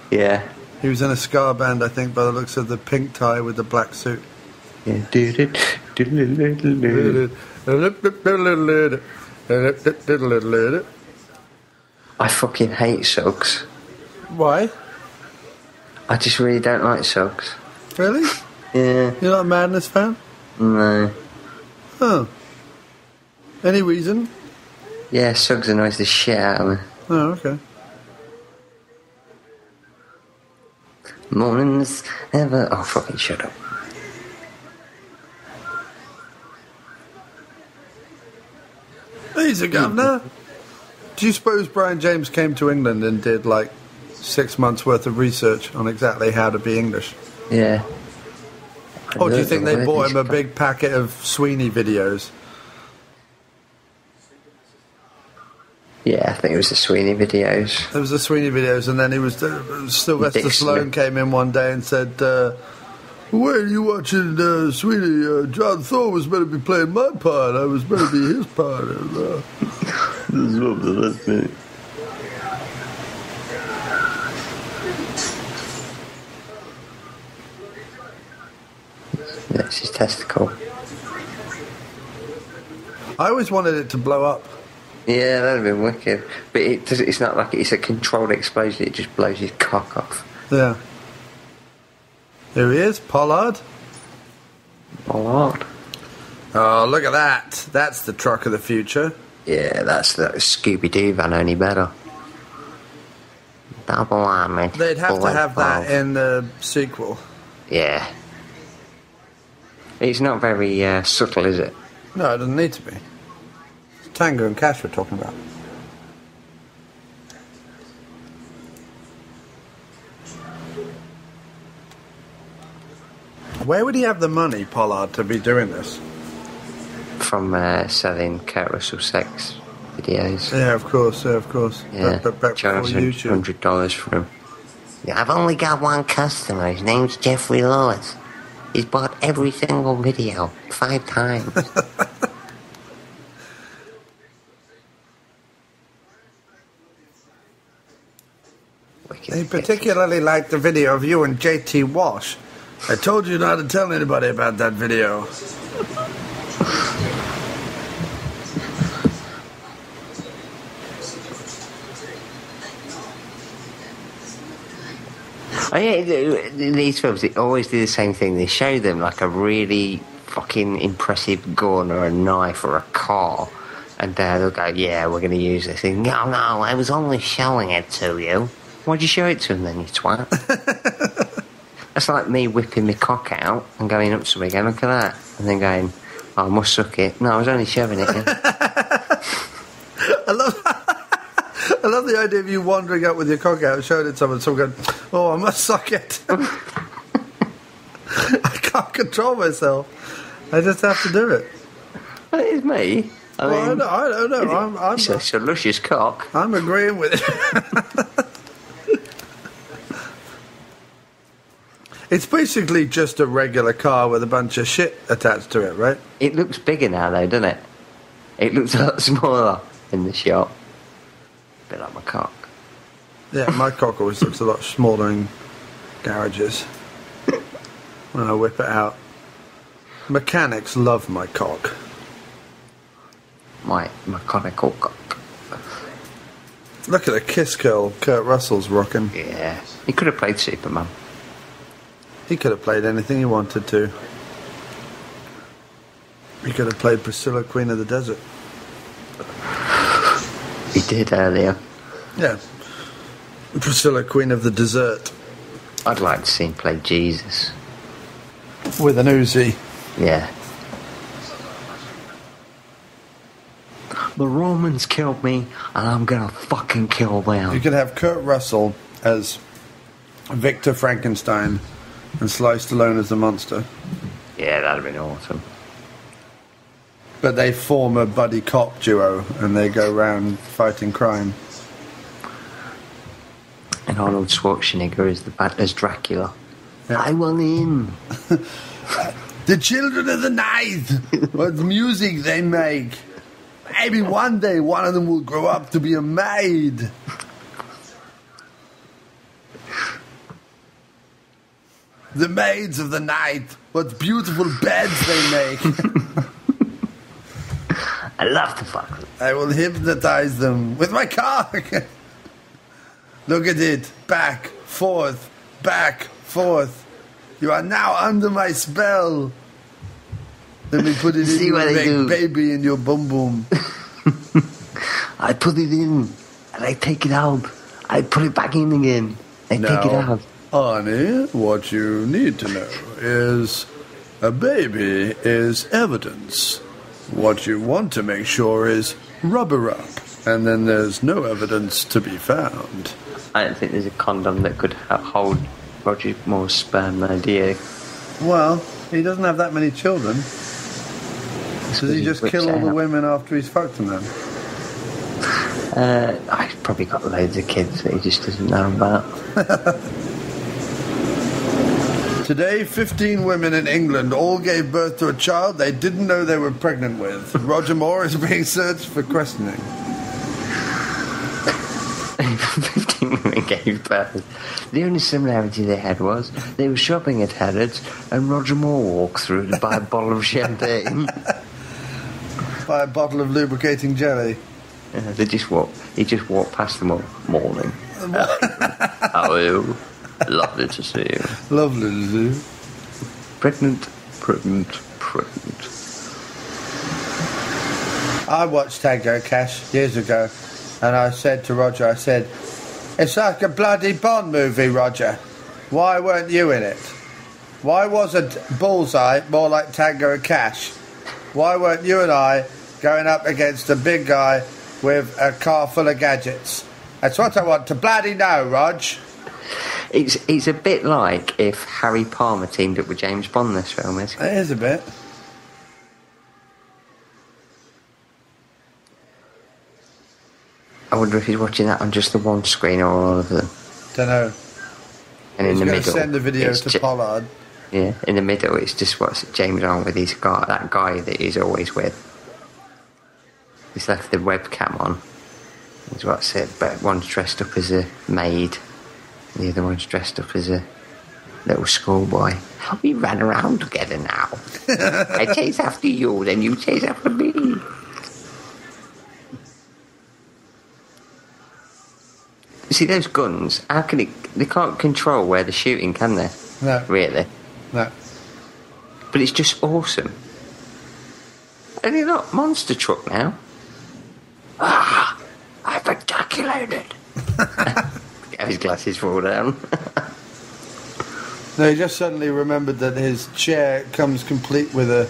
Yeah. He was in a ska band, I think, by the looks of the pink tie with the black suit. Yeah. I fucking hate Suggs. Why? I just really don't like Suggs. Really? Yeah. You're not a Madness fan? No. Oh. Any reason? Yeah, Suggs annoys the shit out of me. Oh, okay. Mornings ever... Oh, fucking shut up. He's a governor. Do you suppose Brian James came to England and did, 6 months' worth of research on exactly how to be English? Yeah. Or do you think they bought him a big packet of Sweeney videos? Yeah, I think it was the Sweeney videos. There was the Sweeney videos, and then he was Sylvester Stallone came in one day and said, "Where are you watching Sweeney? John Thor was meant to be playing my part. I was meant to be his part." This is what the last minute. That's his testicle. I always wanted it to blow up. Yeah, that'd have been wicked. But it's not like it's a controlled explosion, it just blows his cock off. Yeah. Here he is, Pollard. Pollard. Oh, look at that. That's the truck of the future. Yeah, that's the Scooby-Doo van, only better. Double army. They'd have to have that in the sequel. Yeah. It's not very subtle, is it? No, it doesn't need to be. It's Tango and Cash we're talking about. Where would he have the money, Pollard, to be doing this? From selling Kurt Russell sex videos. Yeah, of course, Yeah, Back charge before YouTube. $100 for him. Yeah, I've only got one customer. His name's Jeffrey Lewis. He's bought every single video 5 times. He particularly liked the video of you and JT Walsh. I told you not to tell anybody about that video. Oh yeah, these films, they always do the same thing. They show them like a really fucking impressive gun or a knife or a car, and they'll go, "Yeah, we're going to use this thing." No, I was only showing it to you. Why'd you show it to him then, you twat? That's like me whipping my cock out and going up to somebody going, "Look at that," and then going, "Oh, I must suck it." No, I was only showing it. I love the idea of you wandering up with your cock out, showing it to someone going, "Oh, I must suck it." I can't control myself. I just have to do it. Well, it is me. I don't know. It's a luscious cock. I'm agreeing with it. It's basically just a regular car with a bunch of shit attached to it, right? It looks bigger now, though, doesn't it? It looks a lot smaller in the shop. A bit like my cock. Yeah, my cock always looks a lot smaller in garages when I whip it out. Mechanics love my cock. My mechanical cock. Look at the kiss curl Kurt Russell's rocking. Yeah. He could have played Superman. He could have played anything he wanted to. He could have played Priscilla, Queen of the Desert. He did earlier. Yeah. Priscilla, Queen of the Desert. I'd like to see him play Jesus. With an Uzi. Yeah. The Romans killed me, and I'm gonna fucking kill them. You could have Kurt Russell as Victor Frankenstein and Sly Stallone as the monster. Yeah, that'd have been awesome. But they form a buddy cop duo and they go around fighting crime. And Arnold Schwarzenegger as Dracula. Yeah. I want in. The children of the night. What music they make. Maybe one day one of them will grow up to be a maid. The maids of the night. What beautiful beds they make. I love to fuck them. I will hypnotize them with my cock. Look at it. Back, forth, back, forth. You are now under my spell. Let me put it in your big baby in your bum bum. I put it in and I take it out. I put it back in again. I take it out. Honey, what you need to know is a baby is evidence. What you want to make sure is rubber up, and then there's no evidence to be found. I don't think there's a condom that could hold Roger Moore's sperm, do you? Well, he doesn't have that many children. Does he just kill all the women after he's fucked them then? I've probably got loads of kids that he just doesn't know about. Today, 15 women in England all gave birth to a child they didn't know they were pregnant with. Roger Moore is being searched for questioning. 15 women gave birth. The only similarity they had was they were shopping at Harrods and Roger Moore walked through to buy a bottle of champagne. Buy a bottle of lubricating jelly. He just walked past them all morning. How are you? Lovely to see you. Lovely to see you. Pregnant. I watched Tango Cash years ago, and I said to Roger, it's like a bloody Bond movie, Roger. Why weren't you in it? Why wasn't Bullseye more like Tango and Cash? Why weren't you and I going up against a big guy with a car full of gadgets? That's what I want to bloody know, Rog. It's a bit like if Harry Palmer teamed up with James Bond this film is. It is a bit. I wonder if he's watching that on just the one screen or all of them. Don't know. And in the middle, send the video to Pollard. Yeah, in the middle, it's just what's James on with that guy that he's always with. He's left the webcam on. Is what's it? But one's dressed up as a maid. The other one's dressed up as a little schoolboy. We run around together now. I chase after you, then you chase after me. See, those guns, how can they can't control where they're shooting, can they? No. Really? No. But it's just awesome. Are they not monster truck now? I've ejaculated. Have his glasses fall down. No, he just suddenly remembered that his chair comes complete with a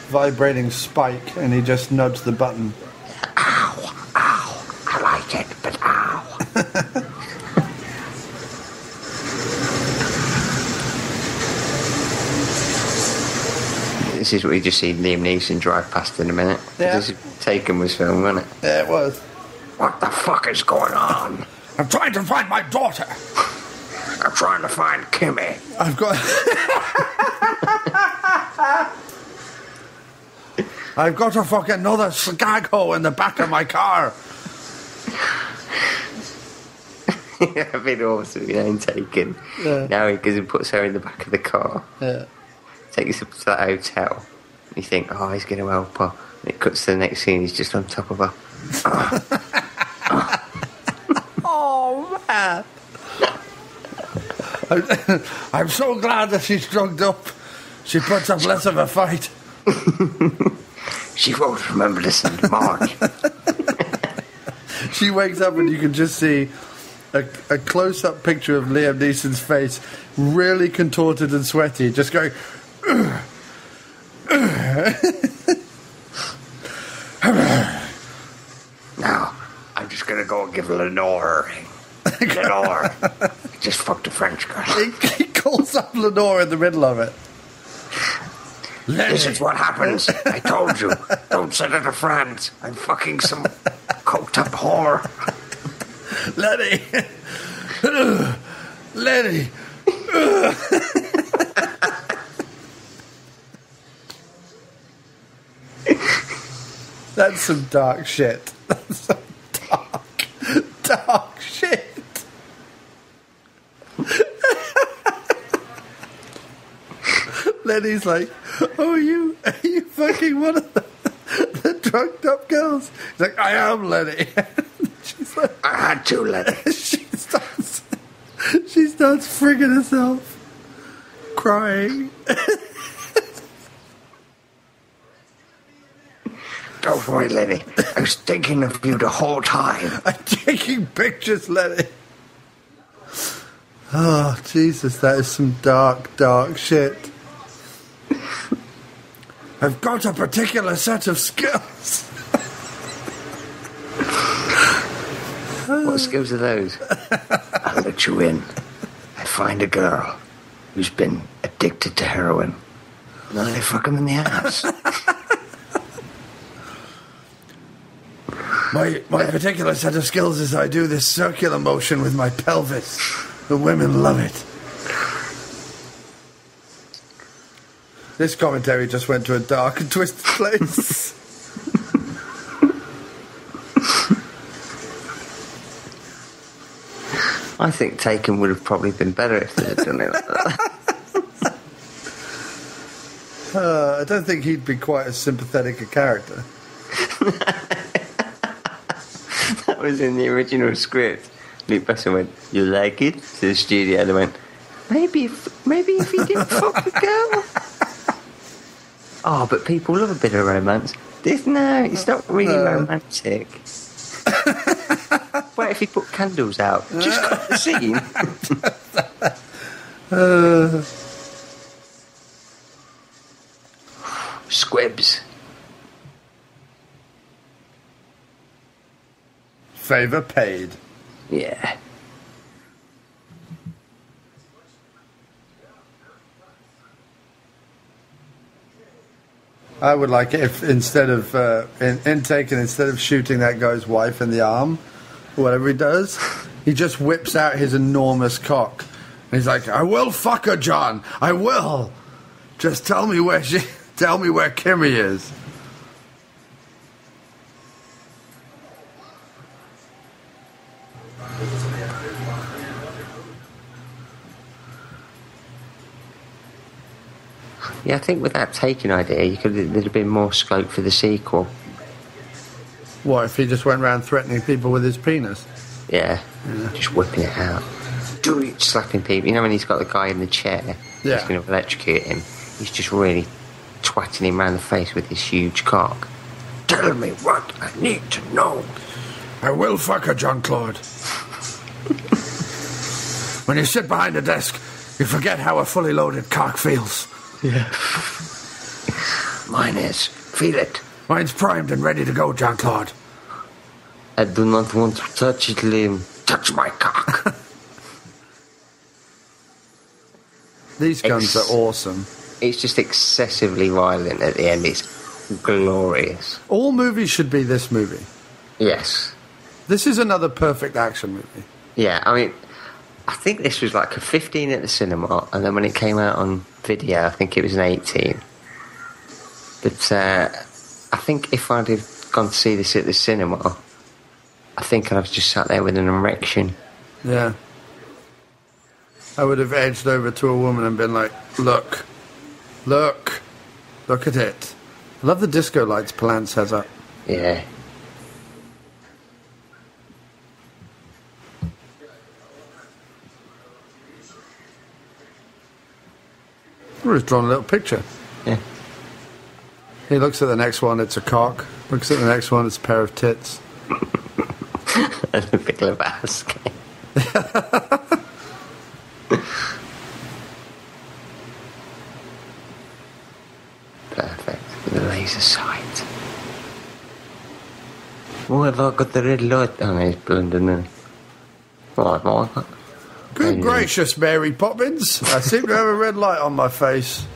vibrating spike, and he just nudged the button. Ow, I like it, but ow. This is what you just see Liam Neeson drive past in a minute. Yeah. This Taken was filmed, wasn't it? Yeah, it was. What the fuck is going on? I'm trying to find my daughter. I'm trying to find Kimmy. I've got a fucking another skag hole in the back of my car. That'd been awesome, in Taken. Yeah. Now he goes and puts her in the back of the car. Yeah. Takes her to that hotel. And you think, oh, he's going to help her. And it cuts to the next scene, he's just on top of her. Oh, man. I'm so glad that she's drugged up. She puts up less of a fight. She won't remember this in the morning. She wakes up and you can just see a close-up picture of Liam Neeson's face, really contorted and sweaty, just going... Now, I'm just going to go and give Lenore a ring. Lenore. Just fucked a French girl. He calls up Lenore in the middle of it. This is what happens. I told you. Don't send it to France. I'm fucking some coked-up whore. Lenny. Lenny. That's some dark shit. That's some dark shit. Lenny's like, oh, are you fucking one of the drugged up girls? He's like, I am, Lenny. She's like, I had to, Lenny. She starts frigging herself, crying. Don't worry, Lenny. I was thinking of you the whole time. I'm taking pictures, Lenny. Oh, Jesus, that is some dark, dark shit. I've got a particular set of skills. What skills are those? I'll let you in. I find a girl who's been addicted to heroin. And then I fuck him in the ass. My particular set of skills is I do this circular motion with my pelvis. The women love it. This commentary just went to a dark and twisted place. I think Taken would have probably been better if they had done it like that. I don't think he'd be quite as sympathetic a character. That was in the original script. Luke Besson went, "You like it?" to the studio, and they went, Maybe if he didn't fuck the girl. Oh, but people love a bit of romance. It's not really romantic. What if he put candles out? Just got the scene. Squibs. Favour paid. Yeah. I would like it if instead of in Taken, instead of shooting that guy's wife in the arm, or whatever he does, he just whips out his enormous cock. And he's like, "I will fuck her, John. I will. Just tell me where Kimmy is." Yeah, I think with that Taken idea, there'd have been more scope for the sequel. What, if he just went around threatening people with his penis? Yeah. Just whipping it out. Slapping people. You know when he's got the guy in the chair? Yeah. He's going to electrocute him. He's just really twatting him around the face with his huge cock. Tell me what I need to know. I will fuck her, Jean-Claude. When you sit behind a desk, you forget how a fully loaded cock feels. Yeah. Mine is. Feel it. Mine's primed and ready to go, Jean-Claude. I do not want to touch it, Liam. Touch my cock. These guns are awesome. It's just excessively violent at the end. It's glorious. All movies should be this movie. Yes. This is another perfect action movie. Yeah, I mean, I think this was like a 15 at the cinema, and then when it came out on video, I think it was an 18. But I think if I'd have gone to see this at the cinema, I think I'd have just sat there with an erection. Yeah. I would have edged over to a woman and been like, look at it. I love the disco lights Palance has up. Yeah. Well, he's drawn a little picture. Yeah. He looks at the next one, it's a cock. Looks at the next one, it's a pair of tits. And a big of ass. Perfect. The laser sight. Oh, have I got the red light? Oh, it's blonde, isn't it? Right. Good gracious, Mary Poppins. I seem to have a red light on my face.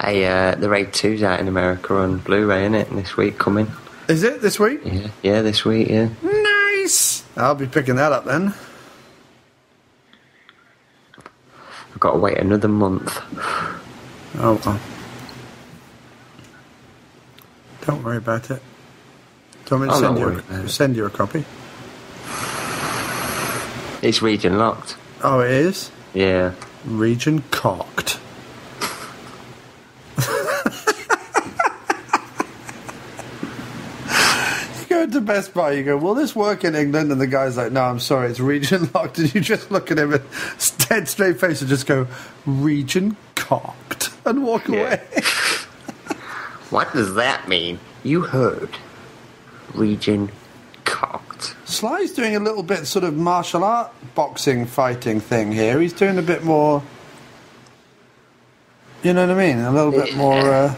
Hey, the Raid 2's out in America on Blu-ray, isn't it? This week coming. Is it this week? Yeah, this week, yeah. Nice! I'll be picking that up then. I've got to wait another month. Oh, well. Don't worry about it. Do you want me to send you a copy? It's region locked. Oh, it is? Yeah. Region cocked. To Best Buy, you go, will this work in England? And the guy's like, no, I'm sorry, it's region locked. And you just look at him and dead straight face and just go, region cocked, and walk away. What does that mean? You heard. Region cocked. Sly's doing a little bit sort of martial art boxing fighting thing here. He's doing a bit more, you know what I mean? A little bit more...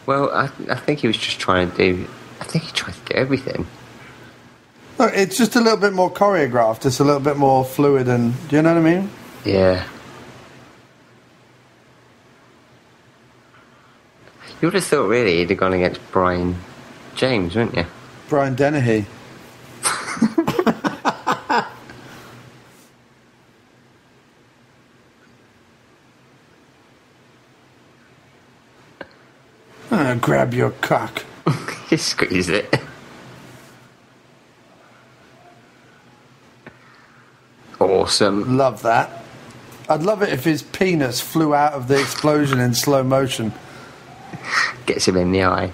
Well, I think he was just trying to do... I think he tried to do everything. Look, it's just a little bit more choreographed. It's a little bit more fluid and... Do you know what I mean? Yeah. You would have thought, really, he'd have gone against Brian James, wouldn't you? Brian Dennehy. Grab your cock. You squeeze it. Awesome. Love that. I'd love it if his penis flew out of the explosion in slow motion. Gets him in the eye.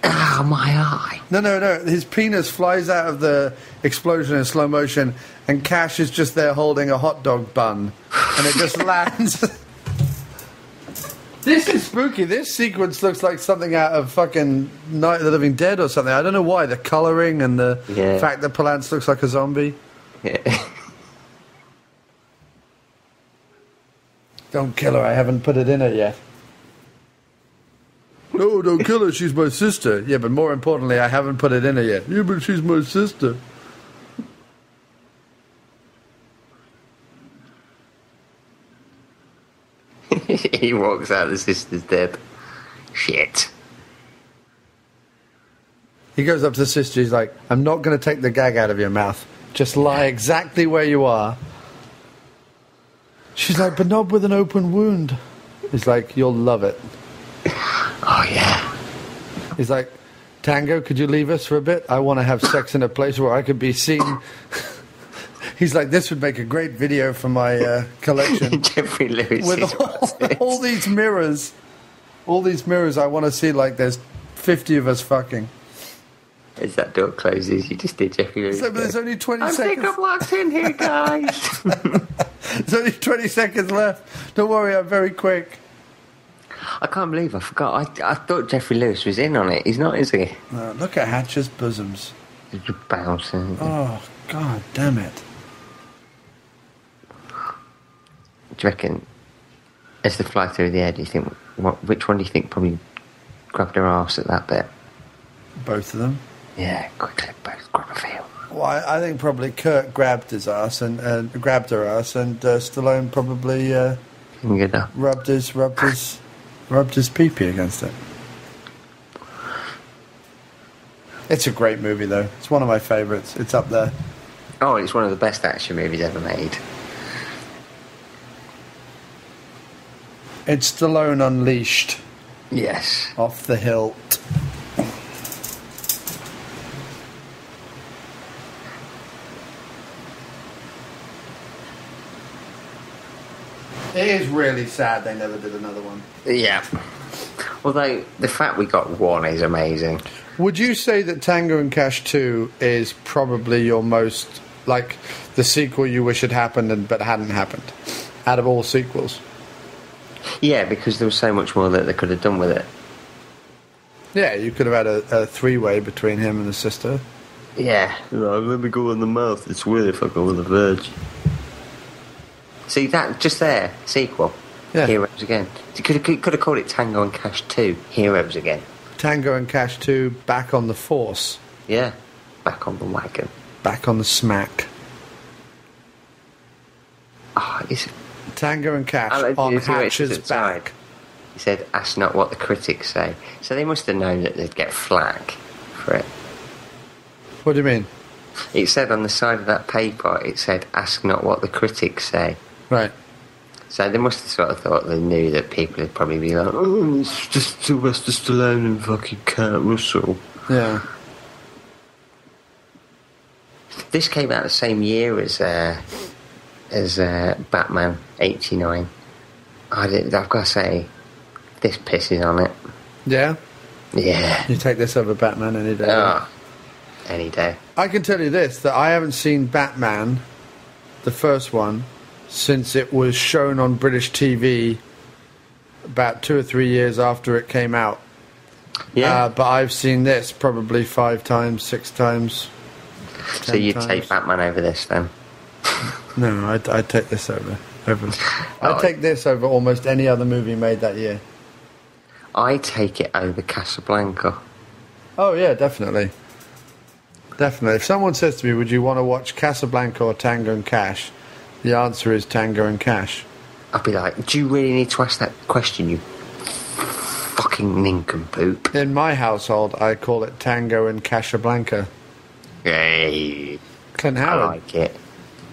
Ah, my eye. No. His penis flies out of the explosion in slow motion, and Cash is just there holding a hot dog bun, and it just lands. This is spooky. This sequence looks like something out of fucking Night of the Living Dead or something. I don't know why. The colouring and the fact that Palance looks like a zombie. Yeah. Don't kill her. I haven't put it in her yet. No, don't kill her. She's my sister. Yeah, but more importantly, I haven't put it in her yet. Yeah, but she's my sister. He walks out, the sister's dead. Shit. He goes up to the sister, he's like, I'm not going to take the gag out of your mouth. Just lie exactly where you are. She's like, but not with an open wound. He's like, you'll love it. Oh, yeah. He's like, Tango, could you leave us for a bit? I want to have sex in a place where I could be seen. He's like, this would make a great video for my collection. Jeffrey Lewis. With all these mirrors. All these mirrors, I want to see like there's 50 of us fucking. As that door closes, you just did Jeffrey Lewis. So, but there's only 20 I seconds. think I'm locked in here, guys. There's only 20 seconds left. Don't worry, I'm very quick. I can't believe I forgot. I thought Jeffrey Lewis was in on it. He's not, is he? No, look at Hatch's bosoms. You're bouncing. Oh, God damn it. Do you reckon, as they fly through the air, do you think, which one do you think probably grabbed her arse at that bit? Both of them? Yeah, quickly, both grab a feel. Well, I think probably Kurt grabbed his ass and grabbed her ass, and Stallone probably rubbed his pee-pee against it. It's a great movie, though. It's one of my favourites. It's up there. Oh, it's one of the best action movies ever made. It's Stallone unleashed. Yes. Off the hilt. It is really sad they never did another one. Yeah. Although, the fact we got one is amazing. Would you say that Tango and Cash 2 is probably your most like the sequel you wish had happened but hadn't happened, out of all sequels. Yeah, because there was so much more that they could have done with it. Yeah, you could have had a three-way between him and the sister. Yeah. Let me go in the mouth. It's weird if I go with a virgin. See, that just there, sequel. Yeah. Heroes Again. You could have called it Tango and Cash 2, Heroes Again. Tango and Cash 2, back on the force. Yeah. Back on the wagon. Back on the smack. Oh, is it? Tango and Cash on Hatch's back. He said, ask not what the critics say. So they must have known that they'd get flack for it. What do you mean? It said on the side of that paper, it said, ask not what the critics say. Right. So they must have sort of thought they knew that people would probably be like, oh, it's just Sylvester Stallone and fucking Kurt Russell. Yeah. This came out the same year as Batman 89. I've got to say, this pisses on it. Yeah? Yeah. You take this over Batman any day. Oh, any day. I can tell you this, that I haven't seen Batman, the first one, since it was shown on British TV about 2 or 3 years after it came out. Yeah. But I've seen this probably 5 times, 6 times. So you'd take Batman over this then? No, I'd take this over. I'd take this over almost any other movie made that year. I take it over Casablanca. Oh yeah, definitely. Definitely. If someone says to me, would you want to watch Casablanca or Tango and Cash? The answer is Tango and Cash. I'd be like, do you really need to ask that question, you fucking nincompoop? In my household, I call it Tango and Casablanca. Hey. Clint Howard. I like it.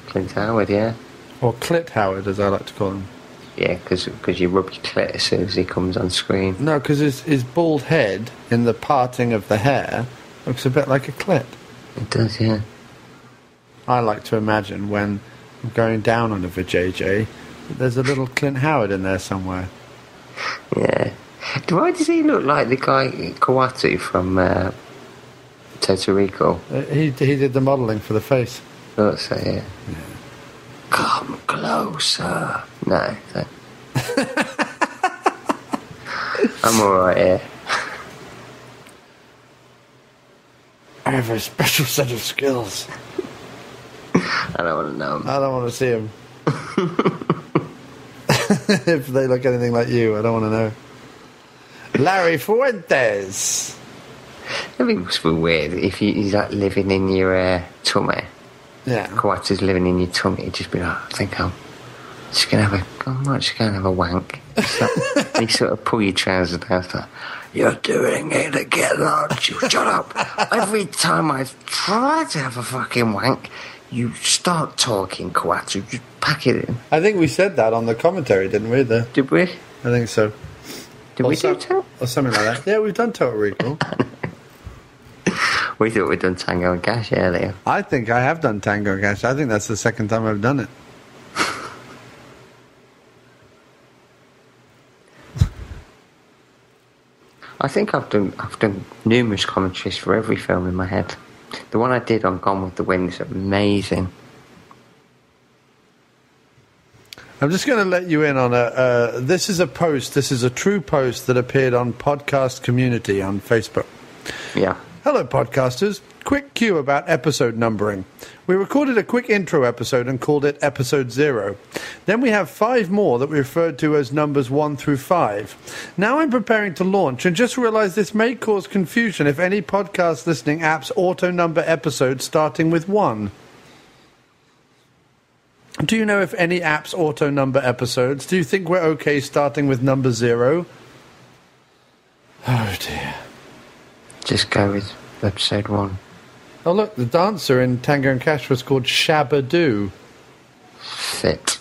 Clint Howard, yeah. Or Clit Howard, as I like to call him. Yeah, because you rub your clit as soon as he comes on screen. No, because his bald head, in the parting of the hair, looks a bit like a clit. It does, yeah. I like to imagine when I'm going down on a vajayjay, there's a little Clint Howard in there somewhere. Yeah. Why does he look like the guy Kawatu from Total Recall? He did the modelling for the face. Let's say, yeah. Come closer. No. I'm alright here. I have a special set of skills. I don't want to know him. I don't want to see him. If they look anything like you, I don't want to know. Larry Fuentes. That'd be must be weird if he's like living in your tummy. Yeah. Kawatu's living in your tummy. You'd just be like, I think I'm just going to have a wank. And you sort of pull your trousers down. It's like, you're doing it again, aren't you? Shut up. Every time I try to have a fucking wank, you start talking, Kawatu. Just pack it in. I think we said that on the commentary, didn't we? Did we? I think so. Did we do that? Or something like that. Yeah, we've done Total Recall. We thought we'd done Tango and Cash earlier. I think I have done Tango and Cash. I think that's the second time I've done it. I think I've done numerous commentaries for every film in my head. The one I did on Gone with the Wind is amazing. I'm just going to let you in on this is a post. This is a true post that appeared on Podcast Community on Facebook. Yeah. Hello, podcasters. Quick cue about episode numbering. We recorded a quick intro episode and called it Episode 0. Then we have 5 more that we referred to as numbers 1 through 5. Now I'm preparing to launch and just realized this may cause confusion if any podcast listening apps auto-number episodes starting with 1. Do you know if any apps auto-number episodes? Do you think we're okay starting with number 0? Oh, dear. Just go with episode 1. Oh, look, the dancer in Tango and Cash was called Shabadoo. Fit.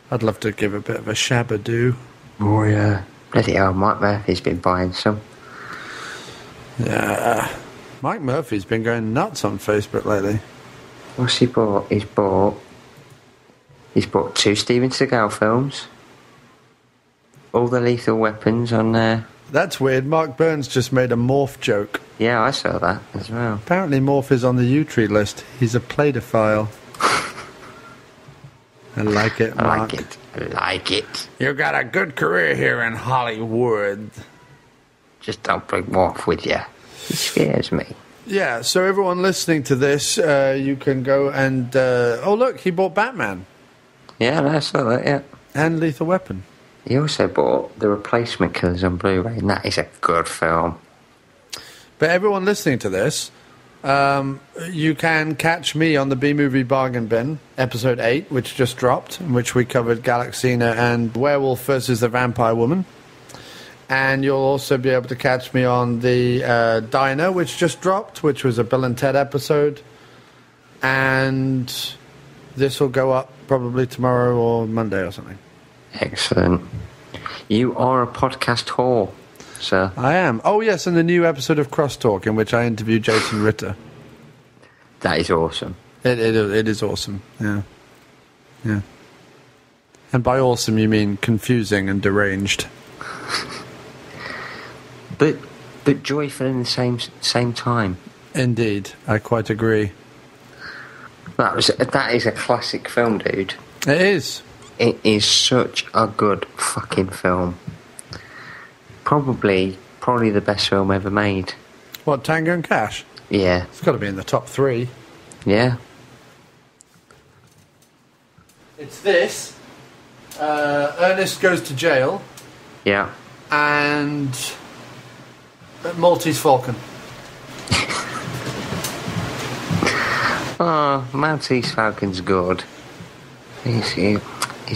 I'd love to give a bit of a Shabadoo. Oh, yeah. Bloody hell, Mike Murphy's been buying some. Yeah. Mike Murphy's been going nuts on Facebook lately. What's he bought? He's bought 2 Steven Seagal films. All the Lethal Weapons on there. That's weird. Mark Burns just made a Morph joke. Yeah, I saw that as well. Apparently Morph is on the U-Tree list. He's a playdophile. I like it, Mark. I like it. You got a good career here in Hollywood. Just don't bring Morph with you. It scares me. Yeah, so everyone listening to this, you can go and... oh, look, he bought Batman. Yeah, I saw that, yeah. And Lethal Weapon. He also bought The Replacement Killers on Blu-ray, and that is a good film. But everyone listening to this, you can catch me on the B-Movie Bargain Bin, episode 8, which just dropped, in which we covered Galaxina and Werewolf versus the Vampire Woman. And you'll also be able to catch me on the Diner, which just dropped, which was a Bill and Ted episode. And this will go up probably tomorrow or Monday or something. Excellent. You are a podcast whore, sir. I am. Oh, yes, and the new episode of Crosstalk, in which I interviewed Jason Ritter. That is awesome. It is awesome, yeah. Yeah. And by awesome, you mean confusing and deranged. But joyful in the same time. Indeed, I quite agree. That is a classic film, dude. It is. It is such a good fucking film. Probably the best film ever made. What, Tango and Cash? Yeah. It's got to be in the top 3. Yeah. It's this. Ernest Goes to Jail. Yeah. And Maltese Falcon. Oh, Maltese Falcon's good. He's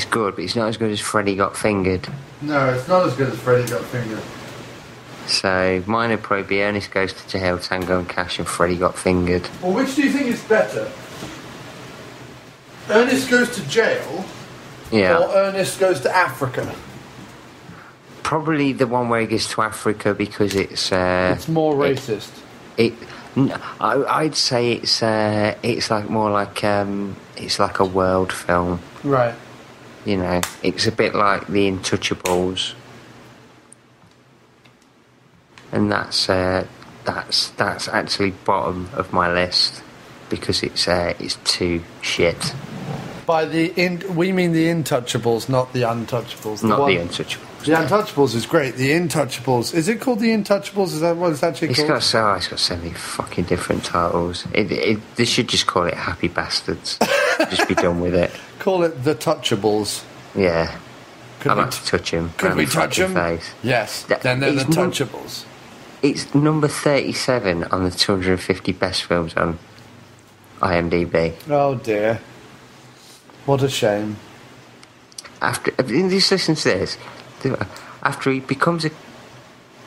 good, but he's not as good as Freddy Got Fingered. No, it's not as good as Freddy Got Fingered. So mine would probably be Ernest Goes to Jail, Tango and Cash, and Freddy Got Fingered. Well, which do you think is better? Ernest Goes to Jail, yeah, or Ernest Goes to Africa? Probably the one where he goes to Africa because it's more racist. I'd say it's like more like it's like a world film, right? You know, it's a bit like The Untouchables, and that's actually bottom of my list because it's too shit. By we mean The Intouchables, not The Untouchables. The Untouchables. The Untouchables is great. The Intouchables, is it called The Untouchables? Is that what it's actually called? It's got so many fucking different titles. They should just call it Happy Bastards. Just be done with it. Call it The Touchables. Yeah. I'd like to touch him. Could we touch him? Face. Yes. Then they're The Touchables. It's number 37 on the 250 best films on IMDb. Oh dear. What a shame. Just listen to this. After he becomes a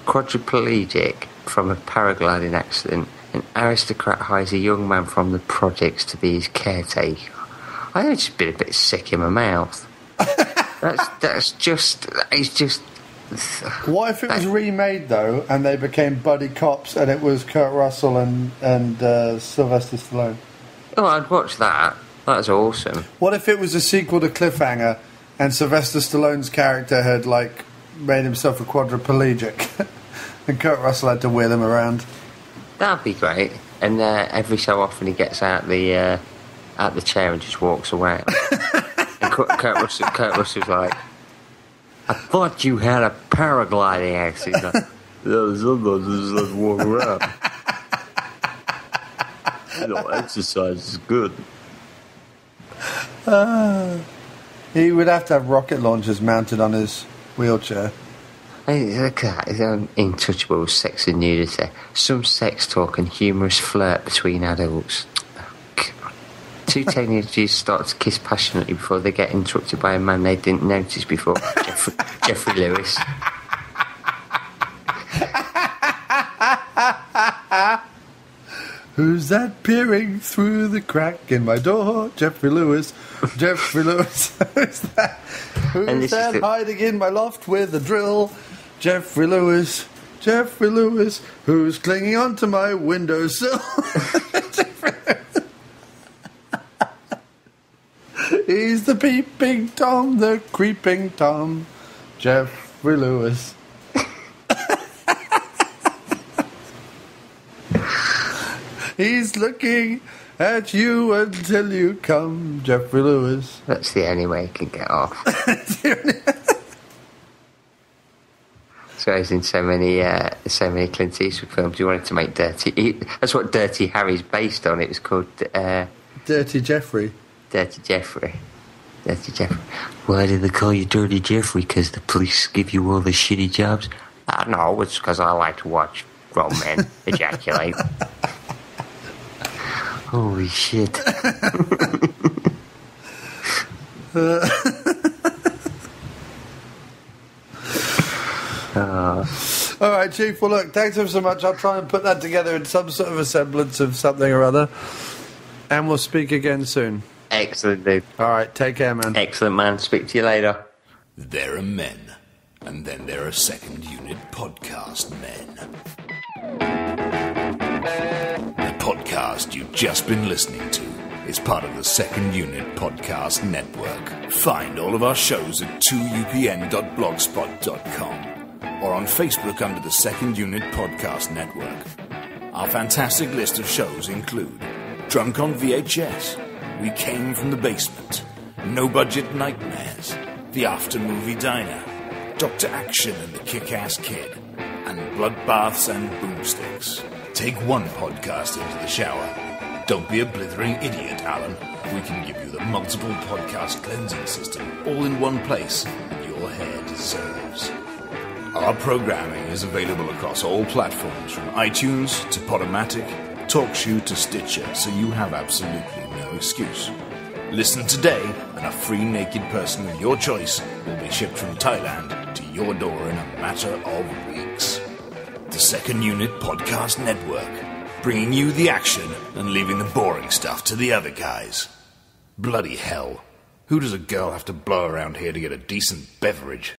quadriplegic from a paragliding accident, an aristocrat hires a young man from the projects to be his caretaker. I think it's just been a bit sick in my mouth. It's just. What if it was remade though, and they became buddy cops, and it was Kurt Russell and Sylvester Stallone? Oh, I'd watch that. That's awesome. What if it was a sequel to Cliffhanger, and Sylvester Stallone's character had made himself a quadriplegic, and Kurt Russell had to wheel him around? That'd be great. And every so often he gets out the chair and just walks away. And Kurt Russell's like, "I thought you had a paragliding accident." Yeah, sometimes I just walk around. Exercise is good. He would have to have rocket launchers mounted on his wheelchair. Hey, look at that. His own Intouchables, sex and nudity. Some sex talk and humorous flirt between adults. Oh, God. Two teenagers start to kiss passionately before they get interrupted by a man they didn't notice before. Jeffrey Lewis. Who's that peering through the crack in my door? Jeffrey Lewis. Jeffrey Lewis. Who's that? Who's that hiding in my loft with a drill? Jeffrey Lewis. Jeffrey Lewis. Who's clinging onto my windowsill? He's the peeping Tom, the creeping Tom. Jeffrey Lewis. He's looking at you until you come, Jeffrey Lewis. That's the only way he can get off. So he's in so many Clint Eastwood films. He wanted to make that's what Dirty Harry's based on. It was called Dirty Jeffrey. Dirty Jeffrey. Dirty Jeffrey. Why do they call you Dirty Jeffrey? Because the police give you all the shitty jobs? No, it's because I like to watch grown men ejaculate. Holy shit. All right, Chief. Well, look, thanks ever so much. I'll try and put that together in some sort of a semblance of something or other. And we'll speak again soon. Excellent, dude. All right, take care, man. Excellent, man. Speak to you later. There are men, and then there are second unit podcast men. The podcast you've just been listening to is part of the Second Unit Podcast Network. Find all of our shows at 2upn.blogspot.com or on Facebook under the Second Unit Podcast Network. Our fantastic list of shows include Drunk on VHS, We Came from the Basement, No Budget Nightmares, The After Movie Diner, Dr. Action and the Kick-Ass Kid, and Bloodbaths and Boomsticks. Take one podcast into the shower. Don't be a blithering idiot, Alan. We can give you the multiple podcast cleansing system all in one place that your hair deserves. Our programming is available across all platforms from iTunes to Podomatic, TalkShoe to Stitcher, so you have absolutely no excuse. Listen today, and a free naked person of your choice will be shipped from Thailand to your door in a matter of weeks. The Second Unit Podcast Network, bringing you the action and leaving the boring stuff to the other guys. Bloody hell. Who does a girl have to blow around here to get a decent beverage?